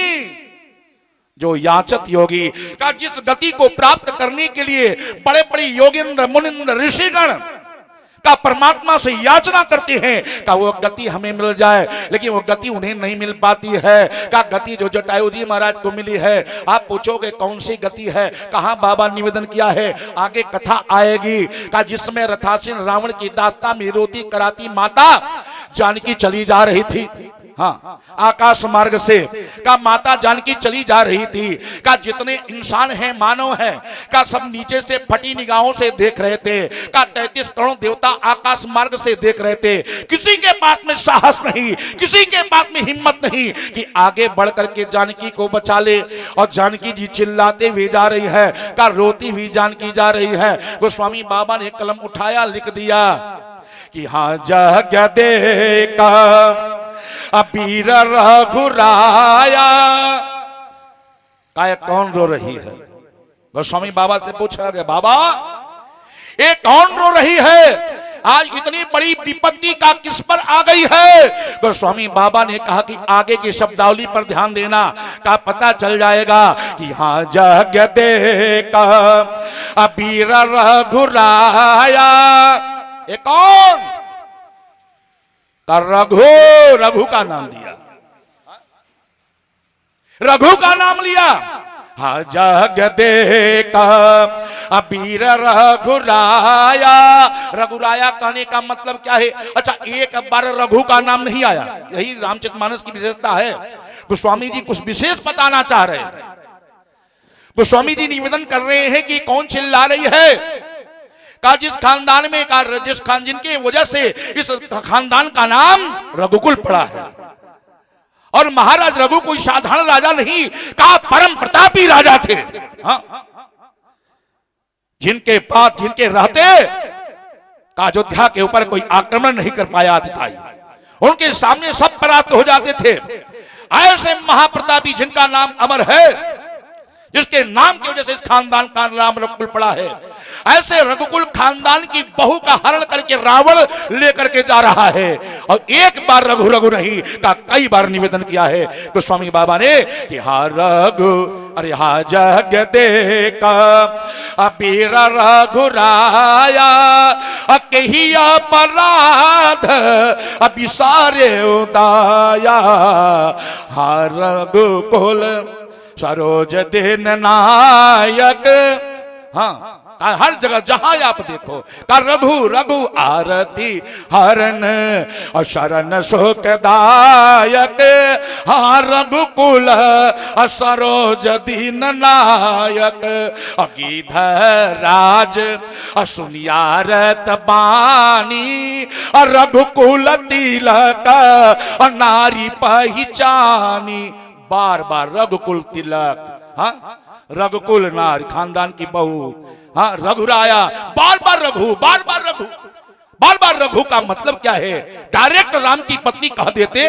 B: जो याचत योगी। का जिस गति को प्राप्त करने के लिए बड़े बड़े योगिंद्र मुनिंद्र ऋषिगण का परमात्मा से याचना करते हैं का वो गति हमें मिल जाए, लेकिन वो गति उन्हें नहीं मिल पाती है। का गति जो जटायु जी महाराज को मिली है, आप पूछोगे कौन सी गति है, कहां बाबा निवेदन किया है, आगे कथा आएगी। का जिसमें रथासीन रावण की दास्ता में रोती कराती माता जानकी चली जा रही थी, हाँ आकाश मार्ग से का माता जानकी चली जा रही थी। का जितने इंसान हैं मानव हैं का सब नीचे से फटी निगाहों से देख रहे थे। का 33 करोड़ देवता आकाश मार्ग से देख रहे थे। किसी के पास में साहस नहीं, किसी के पास में हिम्मत नहीं कि आगे बढ़ करके जानकी को बचा ले। और जानकी जी चिल्लाते हुए जा रही है, का रोती हुई जानकी जा रही है। गोस्वामी बाबा ने कलम उठाया, लिख दिया कि हाँ जग देखा अबीर रघुराया। काय कौन रो रही है? गोस्वामी बाबा से पूछा गया, बाबा ये कौन रो रही है? आज इतनी बड़ी विपत्ति का किस पर आ गई है? गोस्वामी बाबा ने कहा कि आगे की शब्दावली पर ध्यान देना, का पता चल जाएगा कि हाँ जग देखा अबीर रघुराया। ये कौन? रघु, रघु का नाम लिया, रघु का नाम लिया। हाँ जग देखा अबीर रघुराया। रघुराया कहने का मतलब क्या है? अच्छा, एक बार रघु का नाम नहीं आया, यही रामचरितमानस की विशेषता है। गोस्वामी जी कुछ विशेष बताना चाह रहे हैं। गोस्वामी जी निवेदन कर रहे हैं कि कौन चिल्ला रही है? का जिस खानदान में का जिस खान जिनकी वजह से इस खानदान का नाम रघुकुल पड़ा है। और महाराज रघु कोई साधारण राजा नहीं, का परम प्रतापी राजा थे। हाँ? जिनके पास, जिनके रहते का अयोध्या के ऊपर कोई आक्रमण नहीं कर पाया अधिकारी, उनके सामने सब परास्त हो जाते थे। ऐसे महाप्रतापी जिनका नाम अमर है, जिसके नाम की वजह से इस खानदान का नाम रघुकुल पड़ा है, ऐसे रघुकुल खानदान की बहू का हरण करके रावण लेकर के जा रहा है। और एक बार रघु रघु नहीं का कई बार निवेदन किया है गोस्वामी बाबा ने कि हा रघु, अरे हा जग देखा अबीर रघुराया, कही अपराध अभी सारे उदाया, हा रघुकुल सरोज दिन नायक। हाँ, हर जगह जहां आप देखो का रघु रघु आरती हरण और शरण सुखदायक, हाँ रघुकुल सरोज दीन नायक, गिधर राज सुनियारत बानी, रघुकुल तिलक नारी पहचानी। बार बार रघुकुल तिलक, हाँ रघुकुल नारी खानदान की बहू, हाँ रघुराया, बार बार रघु, बार बार रघु, बार बार रघु का मतलब क्या है? डायरेक्ट राम की पत्नी कह देते,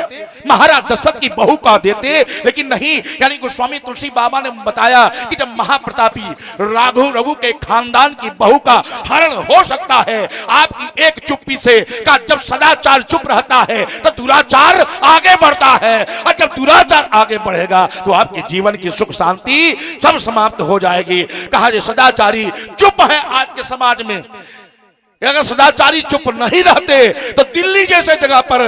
B: महाराज दशरथ की बहू कह देते, लेकिन नहीं, यानी गोस्वामी तुलसी बाबा ने बताया कि जब महाप्रतापी रघु के खानदान की बहू का हरण हो सकता है आपकी एक चुप्पी से, का जब सदाचार चुप रहता है तो दुराचार आगे बढ़ता है, और जब दुराचार आगे बढ़ेगा तो आपके जीवन की सुख शांति सब समाप्त हो जाएगी। कहा जे सदाचारी चुप है आज के समाज में, अगर सदाचारी चुप नहीं रहते तो दिल्ली जैसे जगह पर,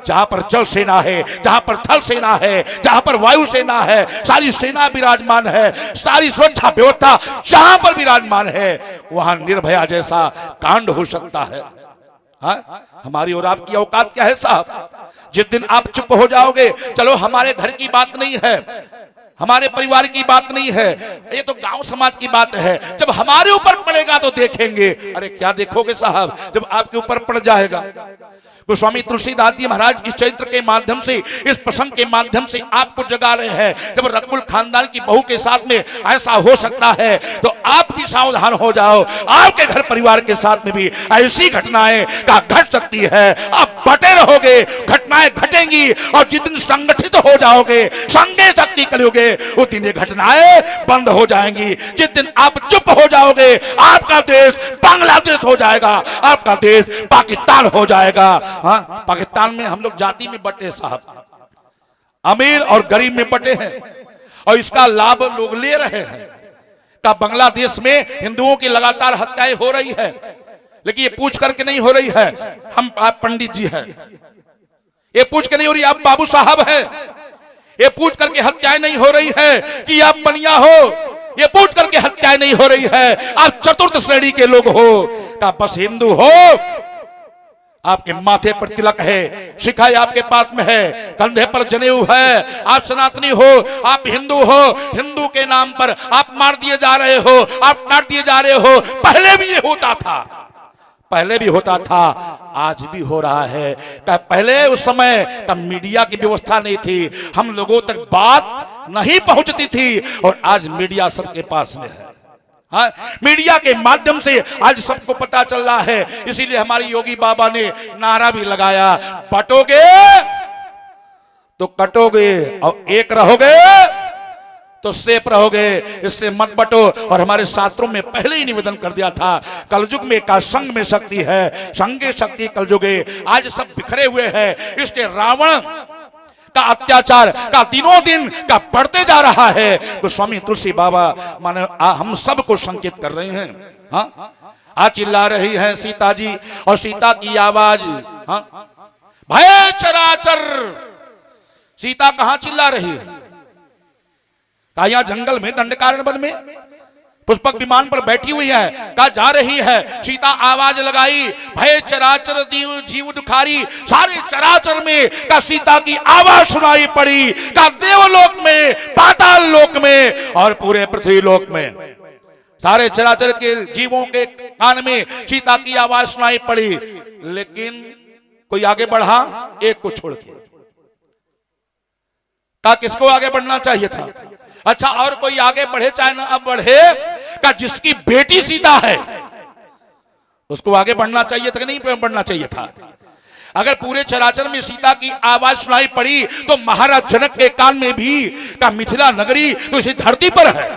B: जहां पर जल सेना है, जहां पर थल सेना है, जहां पर वायु सेना है, सारी सेना विराजमान है, सारी सुरक्षा व्यवस्था जहां पर विराजमान है, वहां निर्भया जैसा कांड हो सकता है। हाँ? हमारी और आपकी औकात क्या है साहब? जिस दिन आप चुप हो जाओगे, चलो हमारे घर की बात नहीं है, हमारे परिवार की बात नहीं है, ये तो गांव समाज की बात है, जब हमारे ऊपर पड़ेगा तो देखेंगे। अरे क्या देखोगे साहब जब आपके ऊपर पड़ जाएगा? गोस्वामी तुलसीदास जी महाराज इस चरित्र के माध्यम से, इस प्रसंग के माध्यम से आपको जगा रहे हैं। जब रघुकुल खानदान की बहू के साथ में ऐसा हो सकता है तो आप भी सावधान हो जाओ, आपके घर परिवार के साथ में भी ऐसी घटनाएं का घट सकती है। आप बटे रहोगे, घटनाएं घटेंगी, और जिस दिन संगठित हो जाओगे, संगे शक्ति करोगे, उस दिन ये घटनाएं बंद हो जाएंगी। जिस दिन आप चुप हो जाओगे, आपका देश बांग्लादेश हो जाएगा, आपका देश पाकिस्तान हो जाएगा। हाँ, पाकिस्तान में हम लोग जाति में बटे साहब, अमीर और गरीब में बटे हैं, और इसका लाभ लोग ले रहे हैं। का बांग्लादेश में हिंदुओं की लगातार हत्याएं हो रही है, लेकिन ये पूछ करके नहीं हो रही है हम आप पंडित जी हैं, ये पूछ के नहीं हो रही आप बाबू साहब हैं, ये पूछ करके हत्याएं नहीं हो रही है कि आप बनिया हो, ये पूछ करके हत्याएं नहीं हो रही है आप चतुर्थ श्रेणी के लोग हो। का बस हिंदू हो, आपके माथे पर तिलक है, शिखाई आपके पास में है, कंधे पर जनेऊ है, आप सनातनी हो, आप हिंदू हो, हिंदू के नाम पर आप मार दिए जा रहे हो, आप काट दिए जा रहे हो। पहले भी ये होता था, पहले भी होता था, आज भी हो रहा है। पहले उस समय का मीडिया की व्यवस्था नहीं थी, हम लोगों तक बात नहीं पहुंचती थी, और आज मीडिया सबके पास में है। हाँ, मीडिया के माध्यम से आज सबको पता चल रहा है। इसीलिए हमारी योगी बाबा ने नारा भी लगाया, बटोगे तो कटोगे, और एक रहोगे तो सेफ रहोगे, इससे मत बटो। और हमारे शास्त्रों में पहले ही निवेदन कर दिया था, कलयुग में का संग में शक्ति है, संगे शक्ति कलयुगे। आज सब बिखरे हुए हैं, इसलिए रावण का अत्याचार का दिनों दिन का बढ़ते जा रहा है। तो स्वामी तुलसी बाबा माने हम सबको संकेत कर रहे हैं। हाँ, आज चिल्ला रही है सीता जी, और सीता की आवाज, हाँ, भय चराचर। सीता कहां चिल्ला रही है? कहा यहां जंगल में, दंडकारण्य वन में पुष्पक विमान पर बैठी हुई है, कहा जा रही है। सीता आवाज लगाई, भय चराचर जीव दुखारी। सारे चराचर में का सीता की आवाज सुनाई पड़ी, का देवलोक में, पाताल लोक में, और पूरे पृथ्वी लोक में सारे चराचर के जीवों के कान में सीता की आवाज सुनाई पड़ी। लेकिन कोई आगे बढ़ा एक को छोड़ के। का किसको आगे बढ़ना चाहिए था? अच्छा, और कोई आगे बढ़े चाहे ना बढ़े, का जिसकी बेटी सीता है उसको आगे बढ़ना चाहिए था कि नहीं बढ़ना चाहिए था? अगर पूरे चराचर में सीता की आवाज सुनाई पड़ी तो महाराज जनक के कान में भी का मिथिला नगरी तो इसी धरती पर है,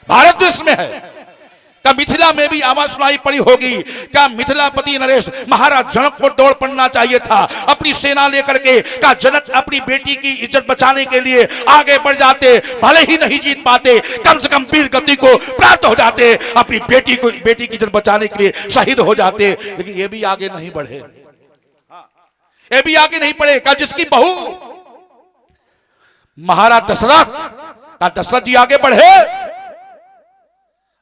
B: भारत देश में है, का मिथिला में भी आवाज सुनाई पड़ी होगी। क्या मिथिलापति नरेश महाराज जनक को दौड़ पड़ना चाहिए था अपनी सेना लेकर के? का जनक अपनी बेटी की इज्जत बचाने के लिए आगे बढ़ जाते, भले ही नहीं जीत पाते, कम से कम वीर गति को प्राप्त हो जाते, अपनी बेटी की इज्जत बचाने के लिए शहीद हो जाते। लेकिन ये भी आगे नहीं बढ़े, ये भी आगे नहीं बढ़े। का जिसकी बहू महाराज दशरथ, का दशरथ जी आगे बढ़े।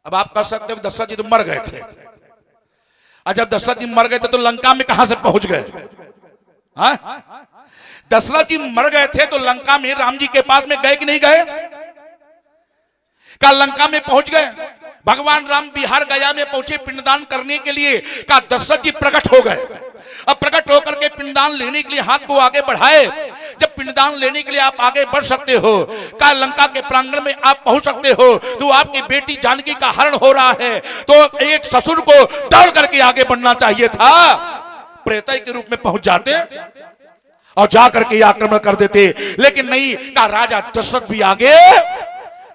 B: अब आप कह सकते हो दशरथ जी तो मर गए थे, और जब दशरथ जी मर गए थे तो लंका में कहां से पहुंच गए? दशरथ जी मर गए थे तो लंका में राम जी के पास में गए कि नहीं गए? का लंका में पहुंच गए। भगवान राम बिहार गया में पहुंचे पिंडदान करने के लिए। का दशरथ जी प्रकट हो गए। अब प्रकट होकर के पिंडदान लेने के लिए हाथ को आगे बढ़ाए। जब पिंडदान लेने के लिए आप आगे बढ़ सकते हो, का लंका के प्रांगण में आप पहुंच सकते हो, तो आपकी बेटी जानकी का हरण हो रहा है, तो एक ससुर को दौड़ करके आगे बढ़ना चाहिए था। प्रेतय के रूप में पहुंच जाते और जाकर के आक्रमण कर देते, लेकिन नहीं। का राजा दशरथ भी आगे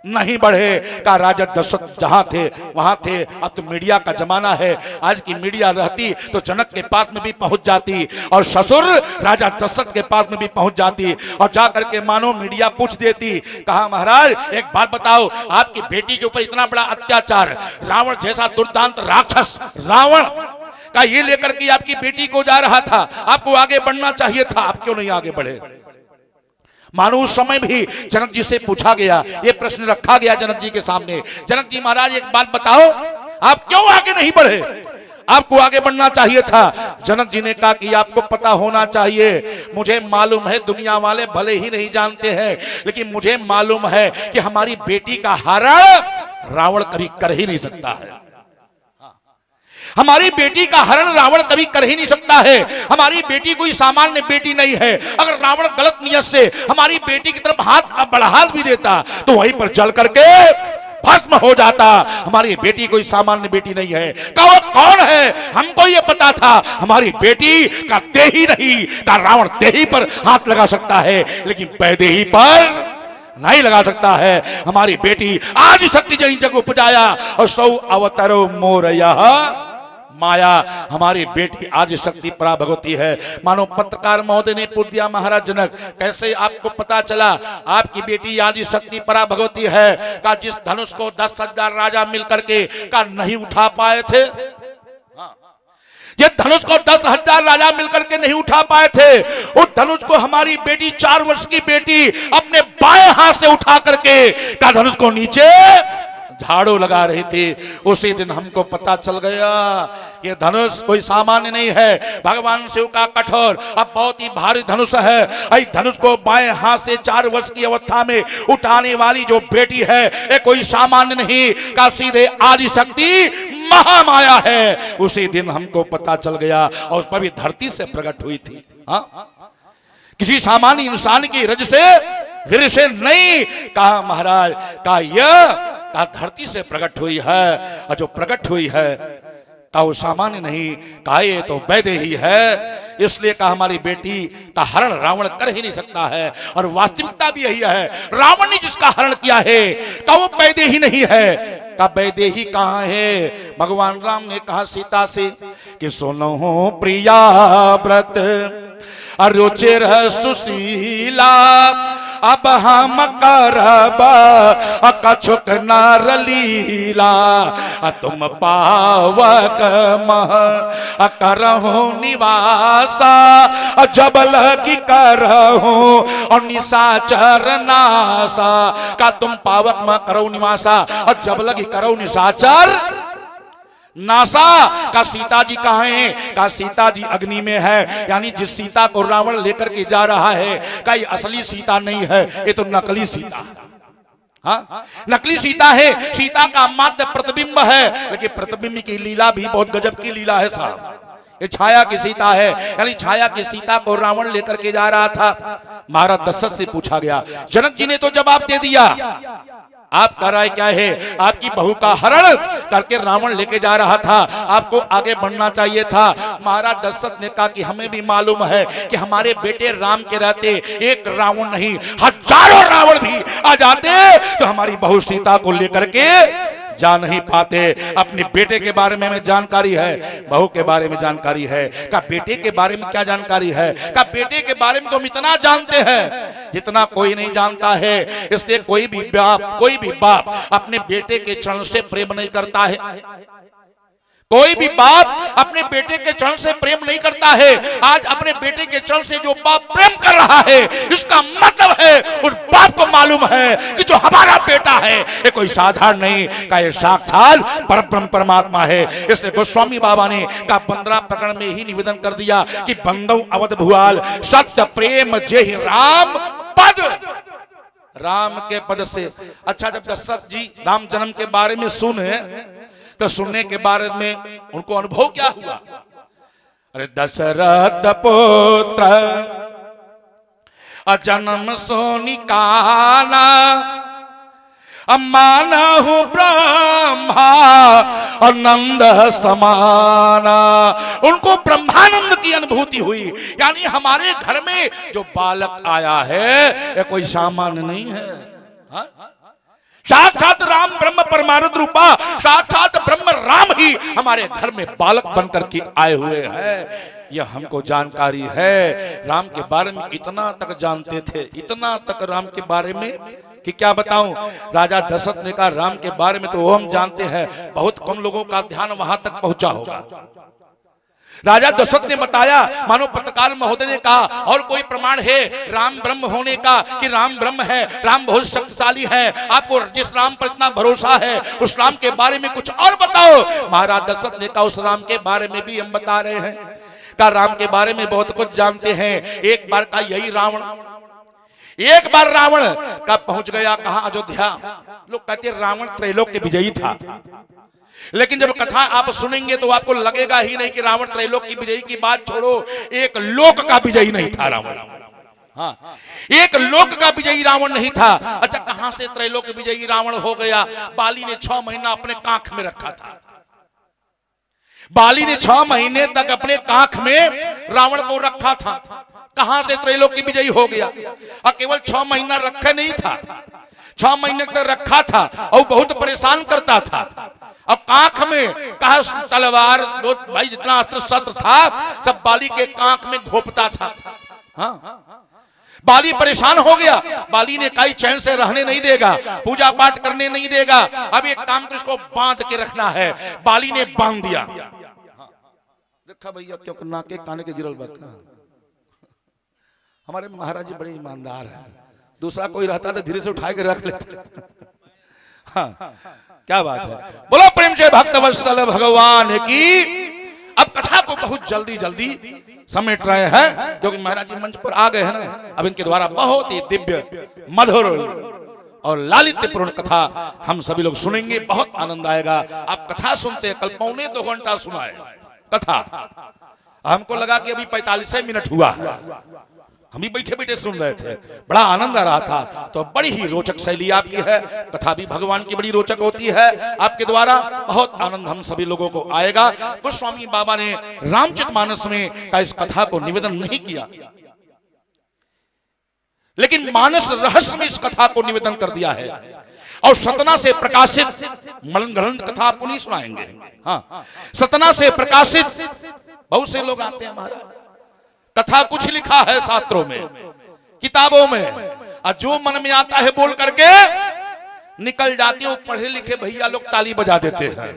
B: नहीं बढ़े। का राजा दशरथ जहां थे वहां थे। अब तो मीडिया का जमाना है, आज की मीडिया रहती तो जनक के पास में भी पहुंच जाती और ससुर राजा दशरथ के पास में भी पहुंच जाती और जाकर के मानो मीडिया पूछ देती, कहा महाराज एक बात बताओ, आपकी बेटी के ऊपर इतना बड़ा अत्याचार, रावण जैसा दुर्दांत राक्षस रावण का ये लेकर के आपकी बेटी को जा रहा था, आपको आगे बढ़ना चाहिए था, आप क्यों नहीं आगे बढ़े? मानो उस समय भी जनक जी से पूछा गया, ये प्रश्न रखा गया जनक जी के सामने, जनक जी महाराज एक बात बताओ, आप क्यों आगे नहीं बढ़े? आपको आगे बढ़ना चाहिए था। जनक जी ने कहा कि आपको पता होना चाहिए, मुझे मालूम है, दुनिया वाले भले ही नहीं जानते हैं, लेकिन मुझे मालूम है कि हमारी बेटी का हरण रावण कभी कर ही नहीं सकता है। हमारी बेटी का हरण रावण कभी कर ही नहीं सकता है। हमारी बेटी कोई सामान्य बेटी नहीं है। अगर रावण गलत नियत से हमारी बेटी की तरफ हाथ बढ़ा भी देता तो वहीं पर जल करके भस्म हो जाता। हमारी बेटी कोई सामान्य बेटी नहीं है। वो कौन है? हमको ये पता था, हमारी बेटी का देही नहीं, का रावण देही पर हाथ लगा सकता है, लेकिन वैदेही पर नहीं लगा सकता है। हमारी बेटी आदि शक्ति जही जग उपजाया और सौ अवतरो मोरया माया। हमारी बेटी आदि शक्ति परा भगवती है। मानो पत्रकार महोदय ने पूछ दिया, महाराज जनक कैसे आपको पता चला आपकी बेटी आदि शक्ति परा भगवती है? का जिस धनुष को 10,000 राजा मिलकर के का नहीं उठा पाए थे, ये धनुष को 10,000 राजा मिलकर के नहीं उठा पाए थे, उस धनुष को हमारी बेटी 4 वर्ष की बेटी अपने बाएं हाथ से उठा करके का धनुष को नीचे झाड़ू लगा रही थी। उसी दिन हमको पता चल गया ये धनुष कोई सामान्य नहीं है, भगवान शिव का कठोर अब बहुत ही भारी धनुष है। इस धनुष को बाएं हाथ से 4 वर्ष की अवस्था में उठाने वाली जो बेटी है ये कोई सामान्य नहीं, का सीधे आदि शक्ति महामाया है। उसी दिन हमको पता चल गया और उस पर भी धरती से प्रकट हुई थी। किसी सामान्य इंसान की रज से फिर से नहीं। कहा महाराज का यह का धरती से प्रकट हुई है, और जो प्रकट हुई है का वो सामान्य नहीं, का ये तो वैदेही है। इसलिए का हमारी बेटी का हरण रावण कर ही नहीं सकता है। और वास्तविकता भी यही है, रावण ने जिसका हरण किया है का वो वैदेही नहीं है। का वैदेही कहाँ है? भगवान राम ने कहा सीता से कि सुनो प्रिया व्रत अरुचिर सुशीला, अब हम करब कछुक नार लीला, तुम पावक मह करहु निवासा, जब लगी करहु और निशाचर नासा। का तुम पावक मह करहु निवासा और जब लगी करहु निशाचर नासा। का सीता जी कहाँ हैं? का सीता जी अग्नि में है। यानी जिस सीता को रावण लेकर के जा रहा है का ये असली सीता नहीं है, ये तो नकली सीता है। हाँ, नकली सीता है। सीता का मात्र प्रतिबिंब है, लेकिन प्रतिबिंब की लीला भी बहुत गजब की लीला है साहब। ये छाया की सीता है, यानी छाया की सीता को रावण लेकर के जा रहा था। महाराज दशरथ से पूछा गया। जनक जी ने तो जवाब दे दिया। आपका राय क्या है? आपकी बहू का हरण करके रावण लेके जा रहा था, आपको आगे बढ़ना चाहिए था। महाराज दशरथ ने कहा कि हमें भी मालूम है कि हमारे बेटे राम के रहते एक रावण नहीं हजारों रावण भी आ जाते तो हमारी बहू सीता को लेकर के जा नहीं पाते। अपने बेटे के बारे में जानकारी है, बहू के बारे में जानकारी है, का बेटे के बारे में क्या जानकारी है? का बेटे के बारे में तो हम इतना जानते हैं जितना कोई नहीं जानता है। इसलिए कोई भी बाप अपने बेटे के चरण से प्रेम नहीं करता है। कोई भी बाप अपने बेटे के चरण से प्रेम नहीं करता है। आज अपने बेटे के चरण से जो बाप प्रेम कर रहा है, इसका मतलब है उस बाप को मालूम है कि जो हमारा बेटा है ये कोई साधारण नहीं का, ये साक्षात परब्रह्म परमात्मा है। इसलिए गोस्वामी बाबा ने का 15 प्रकरण में ही निवेदन कर दिया कि बंदौ अवध भुआल सत्य प्रेम जेहि राम पद, राम के पद से। अच्छा, जब दशरथ जी राम जन्म के बारे में सुने तो सुनने के बारे में उनको अनुभव क्या हुआ? अरे दशरथ पुत्र अजन्म सोनिकाना मानहु ब्रह्मा आनंद समाना। उनको ब्रह्मानंद की अनुभूति हुई। यानी हमारे घर में जो बालक आया है ये कोई सामान्य नहीं है। साक्षात राम ब्रह्म परमानंद रूपा साक्षात ब्रह्म राम ही हमारे घर में बालक बनकर के आए हुए हैं। यह हमको जानकारी है। राम के बारे में इतना तक जानते थे, इतना तक राम के बारे में कि क्या बताऊं। राजा दशरथ ने कहा राम के बारे में तो वो हम जानते हैं, बहुत कम लोगों का ध्यान वहां तक पहुंचा होगा। राजा दशरथ ने बताया, मानो पत्रकार महोदय ने कहा और कोई प्रमाण है राम ब्रह्म होने का कि राम ब्रह्म है, राम बहुत शक्तिशाली है, आपको जिस राम पर इतना भरोसा है उस राम के बारे में कुछ और बताओ। महाराज दशरथ ने कहा उस राम के बारे में भी हम बता रहे हैं। का राम के बारे में बहुत कुछ जानते हैं। एक बार का यही रावण, एक बार रावण का पहुंच गया कहा अयोध्या। लोग कहते रावण त्रैलोक के विजयी था, लेकिन जब कथा आप सुनेंगे तो आपको लगेगा ही नहीं कि रावण त्रैलोक की विजयी की बात छोड़ो, एक लोक का विजयी नहीं था रावण। हाँ, एक लोक का विजयी रावण नहीं था। अच्छा, कहां से त्रैलोक विजयी रावण हो गया? बाली ने 6 महीना अपने कांख में रखा था। बाली ने 6 महीने तक अपने कांख में रावण को रखा था। कहां से त्रैलोक की विजयी हो गया? और केवल 6 महीना रखा नहीं था, 6 महीने तक रखा था और बहुत परेशान करता था। अब कांख में कहा तलवार भाई जितना अस्त्र शस्त्र था सब बाली के कांख में घोपता था। हाँ, बाली परेशान हो गया। बाली ने कहा चैन से रहने नहीं देगा, पूजा पाठ करने नहीं देगा, अब एक काम तो इसको बांध के रखना है। बाली ने बांध दिया। देखा भैया क्यों नाके काने के गिरल बका। हमारे महाराज जी बड़े ईमानदार हैं, दूसरा कोई रहता तो धीरे से उठा के रख लेते। हाँ, क्या बात है। बोलो प्रेम से भक्तवत्सल भगवान की। अब कथा को बहुत जल्दी जल्दी समेट रहे हैं क्योंकि महाराज जी मंच पर आ गए हैं ना। अब इनके द्वारा बहुत ही दिव्य मधुर और लालित्यपूर्ण कथा हम सभी लोग सुनेंगे, बहुत आनंद आएगा। आप कथा सुनते कल 1.25 घंटा सुना है कथा। हमको लगा कि अभी 45 मिनट हुआ, हम भी बैठे बैठे सुन रहे थे, बड़ा आनंद आ रहा था। तो बड़ी ही रोचक शैली आपकी है, कथा भी भगवान की बड़ी रोचक होती है। आपके द्वारा बहुत आनंद हम सभी लोगों को आएगा। गोस्वामी बाबा ने रामचरितमानस में का इस कथा को निवेदन नहीं किया, लेकिन मानस रहस्य में इस कथा को निवेदन कर दिया है। और सतना से प्रकाशित मलन ग्रंथ कथा आपको नहीं सुनाएंगे। हाँ, सतना से प्रकाशित बहुत से लोग आते हैं महाराज, कथा कुछ लिखा है शास्त्रों में, किताबों में, और जो मन में आता है बोल करके निकल जाते हैं। पढ़े लिखे भैया लोग ताली बजा देते हैं।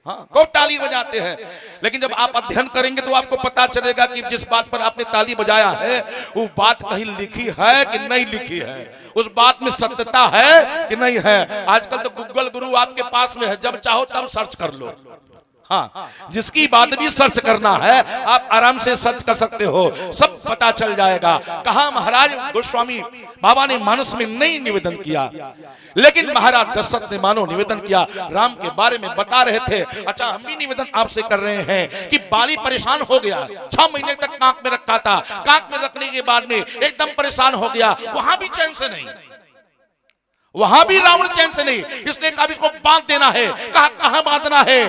B: हाँ, खूब ताली बजाते हैं, लेकिन जब आप अध्ययन करेंगे तो आपको पता चलेगा कि जिस बात पर आपने ताली बजाया है वो बात कहीं लिखी है कि नहीं लिखी है, उस बात में सत्यता है कि नहीं है। आजकल तो गूगल गुरु आपके पास में है, जब चाहो तब सर्च कर लो। हाँ, जिसकी बात भी सर्च करना है आप आराम से सर्च कर सकते हो, सब पता चल जाएगा। कहा महाराज गोस्वामी बाबा ने मानस में नहीं निवेदन किया, लेकिन महाराज दशरथ ने मानो निवेदन किया, राम के बारे में बता रहे थे। अच्छा, हम भी निवेदन आपसे कर रहे हैं कि बाली परेशान हो गया, 6 महीने तक कांक में रखा था, कांक में रखने के बाद में एकदम परेशान हो गया, वहां भी चैन से नहीं, वहां भी रावण चैन से नहीं। इसने कहा इसको बांध देना है। कहा कहां बांधना है?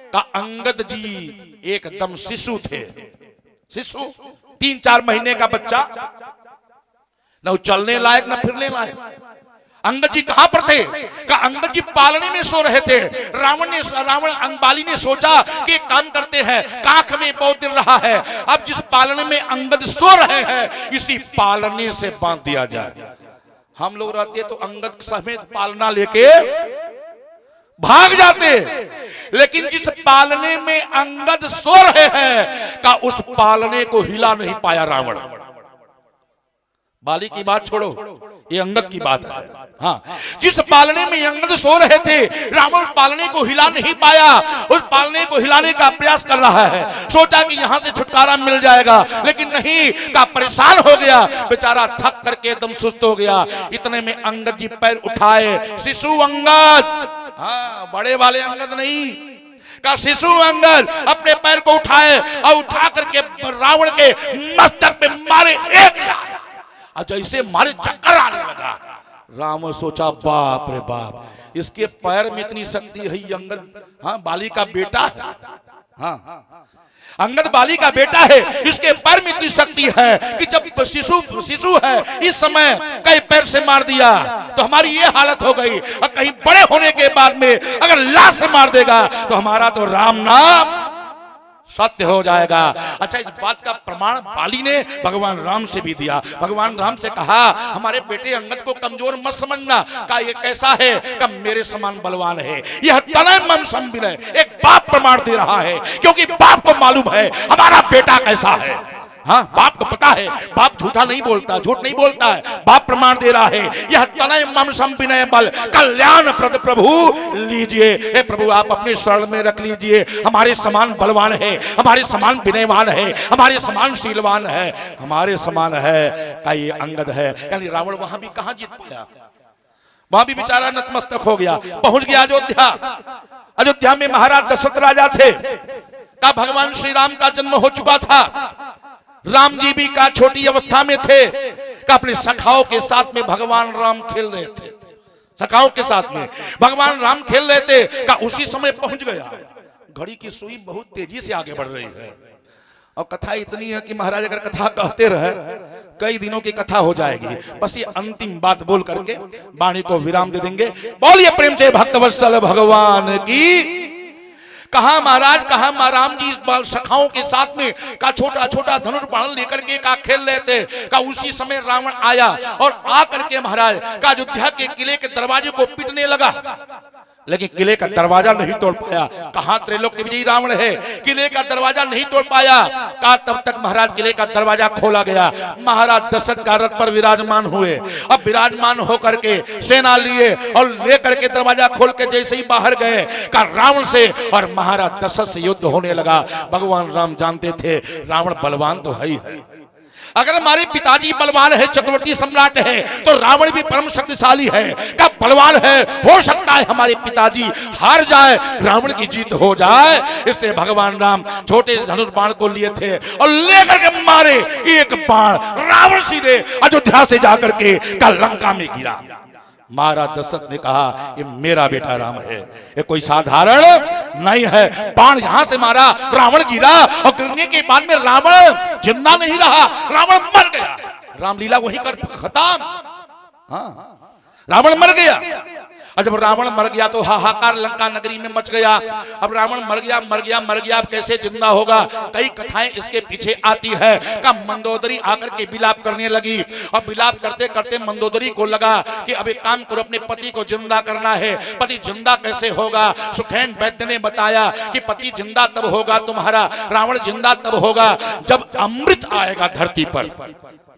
B: का अंगद जी एकदम शिशु थे, शिशु 3-4 महीने का बच्चा, न चलने लायक न फिरने लायक। अंगद जी कहां पर थे? का अंगद जी पालने में सो रहे थे। रावण अंबाली ने सोचा कि एक काम करते हैं, कांख में बहुत दिन रहा है, अब जिस पालने में अंगद सो रहे हैं इसी पालने से बांध दिया जाए। हम लोग रहते तो अंगद समेत पालना लेके भाग जाते, लेकिन जिस पालने में अंगद सो रहे हैं का उस पालने को हिला नहीं पाया रावण। बाली की बात छोड़ो, ये अंगद की बात है। हाँ, जिस पालने में अंगद सो रहे थे रावण पालने को हिला नहीं पाया, उस पालने को हिलाने का प्रयास कर रहा है। सोचा कि यहां से छुटकारा मिल जाएगा, लेकिन नहीं, का परेशान हो गया बेचारा, थक करके एकदम सुस्त हो गया। इतने में अंगद जी पैर उठाए, शिशु अंगद, हाँ बड़े वाले अंगद नहीं, का शिशु अंगद अपने पैर को उठाए और उठा करके रावण के मस्तक पे मारे एक लात, और जैसे मारे चक्कर आने लगा। राम सोचा बाप रे बाप, इसके पैर में इतनी शक्ति है। अंगद हाँ बाली का बेटा है, हाँ अंगद बाली का बेटा है, इसके पैर में इतनी शक्ति है कि जब शिशु है इस समय कई पैर से मार दिया तो हमारी ये हालत हो गई, और कहीं बड़े होने के बाद में अगर लाश से मार देगा तो हमारा तो राम नाम सत्य हो जाएगा। अच्छा, इस बात का प्रमाण बाली ने भगवान राम से भी दिया। भगवान राम से कहा हमारे बेटे अंगद को कमजोर मत समझना, का ये कैसा है, का मेरे समान बलवान है। यह तनय मन संविनय एक बाप प्रमाण दे रहा है, क्योंकि बाप को मालूम है हमारा बेटा कैसा है। हाँ, बाप को पता है, बाप झूठा नहीं बोलता, झूठ नहीं बोलता है, बाप प्रमाण दे रहा है। यह तनय मन संविनय बल कल्याण प्रद प्रभु लीजिए। हे प्रभु आप अपने शरण में रख लीजिए, हमारे समान बलवान है, हमारे समान विनयवान है, हमारे समान शीलवान है, हमारे समान है का ये अंगद है। यानी रावण वहां भी कहां जीत पाया, वहां भी बेचारा नतमस्तक हो गया। पहुंच गया अयोध्या। अयोध्या में महाराज दशरथ राजा थे, का भगवान श्री राम का जन्म हो चुका था। राम जी भी का छोटी अवस्था में थे, का अपने सखाओं के साथ में भगवान राम खेल रहे थे, सखाओं के साथ में भगवान राम खेल रहे थे। का उसी समय पहुंच गया। घड़ी की सुई बहुत तेजी से आगे बढ़ रही है, और कथा इतनी है कि महाराज अगर कथा कहते रहे कई दिनों की कथा हो जाएगी। बस ये अंतिम बात बोल करके वाणी को विराम दे देंगे। बोलिए प्रेम से भक्तवत्सल भगवान की। कहा महाराज, कहा राम जी इस सखाओं के साथ में का छोटा छोटा धनुष बाण लेकर के का खेल रहे थे। का उसी समय रावण आया और आकर के महाराज का अयोध्या के किले के दरवाजे को पीटने लगा, लेकिन किले का दरवाजा नहीं तोड़ पाया। कहा त्रैलोक विजयी रावण है, किले का दरवाजा नहीं तोड़ पाया। का तब तक महाराज किले का दरवाजा खोला गया। महाराज दशरथ का रथ पर विराजमान हुए। अब विराजमान होकर के सेना लिए और लेकर के दरवाजा खोल के जैसे ही बाहर गए का रावण से और महाराज दशरथ से युद्ध होने लगा। भगवान राम जानते थे रावण बलवान तो है ही है, अगर हमारे पिताजी बलवान है, चक्रवर्ती सम्राट है, तो रावण भी परम शक्तिशाली है, का बलवान है। हो सकता है हमारे पिताजी हार जाए, रावण की जीत हो जाए। इसलिए भगवान राम छोटे धनुष बाण को लिए थे और लेकर के मारे एक बाण, रावण सीधे अयोध्या से जाकर के का लंका में गिरा। महाराज दशरथ ने कहा ये मेरा बेटा राम है, ये कोई साधारण नहीं है। बाण यहां से मारा, रावण गिरा, और गिरने के बाद में रावण जिंदा नहीं रहा, रावण मर गया। रामलीला वही कर खत्म। हाँ, रावण मर गया। और जब रावण मर गया तो हाहाकार लंका नगरी में मच गया। अब रावण मर गया मर गया मर गया, अब कैसे जिंदा होगा? कई कथाएं इसके पीछे आती है। का मंदोदरी आकर के विलाप करने लगी, और विलाप करते करते मंदोदरी को लगा कि अब एक काम करो, अपने पति को जिंदा करना है। पति जिंदा कैसे होगा? सुखैन वैद्य ने बताया कि पति जिंदा तब होगा तुम्हारा, रावण जिंदा तब होगा जब अमृत आएगा धरती पर।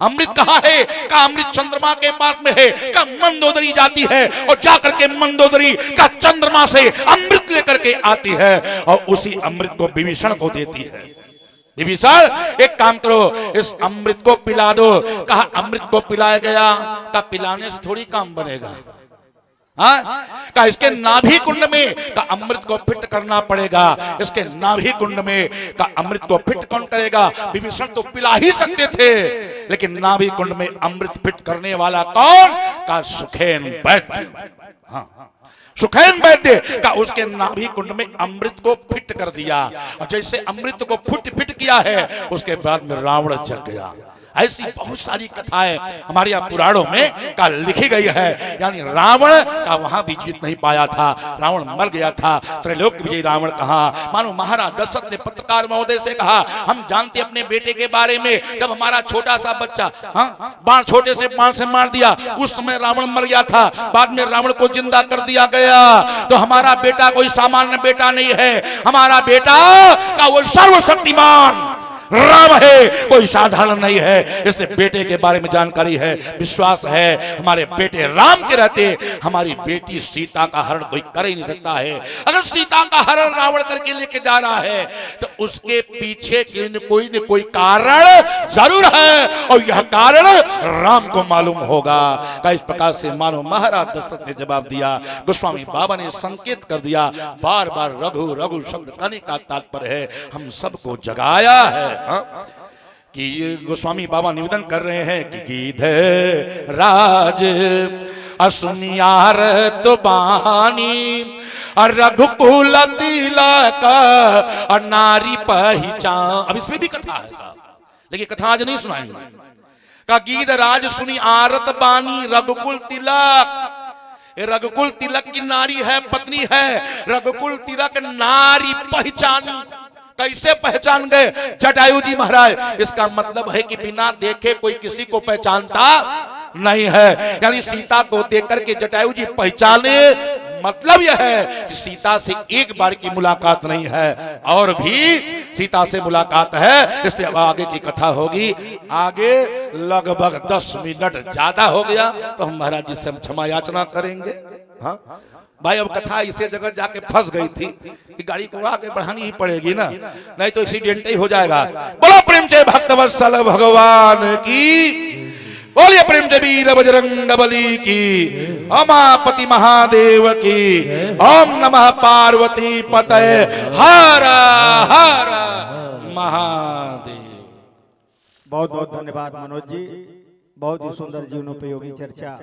B: अमृत कहाँ है? का अमृत चंद्रमा के पास में है। का मंदोदरी जाती है और जाकर के मंदोदरी का चंद्रमा से अमृत लेकर के आती है और उसी अमृत को विभीषण को देती है। विभीषण एक काम करो, इस अमृत को पिला दो। कहा अमृत को पिलाया गया, का पिलाने से थोड़ी काम बनेगा। हाँ, का इसके नाभि कुंड में का अमृत को फिट करना पड़ेगा। इसके नाभि कुंड में का अमृत को फिट कौन करेगा? विभीषण तो पिला ही सकते थे, लेकिन नाभि कुंड में अमृत फिट करने वाला कौन? का सुखेन वैद्य। हाँ, सुखेन वैद्य का उसके नाभि कुंड में अमृत को फिट कर दिया, और जैसे अमृत को फिट किया है, उसके बाद में रावण जग गया। ऐसी बहुत सारी कथाएं हमारे यहाँ पुराणों में का लिखी गई है। यानी रावण का वहां भी जीत नहीं पाया था, रावण मर गया था। त्रैलोक विजयी रावण कहा, मानो महाराज दशरथ ने पत्रकार महोदय से कहा, हम जानते अपने बेटे के बारे में, जब हमारा छोटा सा बच्चा बाण छोटे से बाण से मार दिया, उस समय रावण मर गया था, बाद में रावण को जिंदा कर दिया गया। तो हमारा बेटा कोई सामान्य बेटा नहीं है, हमारा बेटा का वो सर्वशक्तिमान राम है, कोई साधारण नहीं है। इसलिए बेटे के बारे में जानकारी है, विश्वास है, हमारे बेटे राम के रहते हमारी बेटी सीता का हरण कोई कर ही नहीं सकता है। अगर सीता का हरण रावण करके लेके जा रहा है तो उसके पीछे कोई न कोई कारण जरूर है, और यह कारण राम को मालूम होगा। इस प्रकार से मानो महाराज दशरथ ने जवाब दिया। गोस्वामी बाबा ने संकेत कर दिया, बार बार रघु रघु शब्द कहने का तात्पर्य है हम सबको जगाया है। कि गोस्वामी बाबा निवेदन कर रहे हैं कि गीध राज असुनियार तो बानी और रघुकुल तिलक और नारी पहचान। अब इसमें भी कथा है साहब, लेकिन कथा आज नहीं सुनाएंगे। का गीध राज सुनी आरत बानी रघुकुल तिलक। रघुकुल तिलक की नारी है, पत्नी है। रघुकुल तिलक नारी पहचानी। कैसे पहचान गए जटायु जी महाराज? इसका मतलब है कि बिना देखे कोई किसी को पहचानता नहीं है। यानी सीता को देख करके जटायु जी पहचाने, मतलब यह है कि सीता से एक बार की मुलाकात नहीं है, और भी सीता से मुलाकात है। इसलिए अब आगे की कथा होगी। आगे लगभग 10 मिनट ज्यादा हो गया, तो हम महाराज जी से हम क्षमा याचना करेंगे। हाँ भाई, अब कथा इसे जगह जाके फंस गई थी कि गाड़ी को आगे बढ़ानी ही पड़ेगी ना, नहीं तो एक्सीडेंट ही हो जाएगा। बोलो प्रेम से भक्तवत्सल भगवान की, बोलिए प्रेम से वीर बजरंग बली की, उमापति महादेव की। ओम नमः पार्वती पतये हर हर महादेव।
A: बहुत बहुत धन्यवाद मनोज जी, बहुत ही सुंदर जीवनोपयोगी चर्चा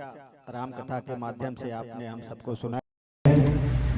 A: राम कथा के माध्यम से आपने हम सबको सुना।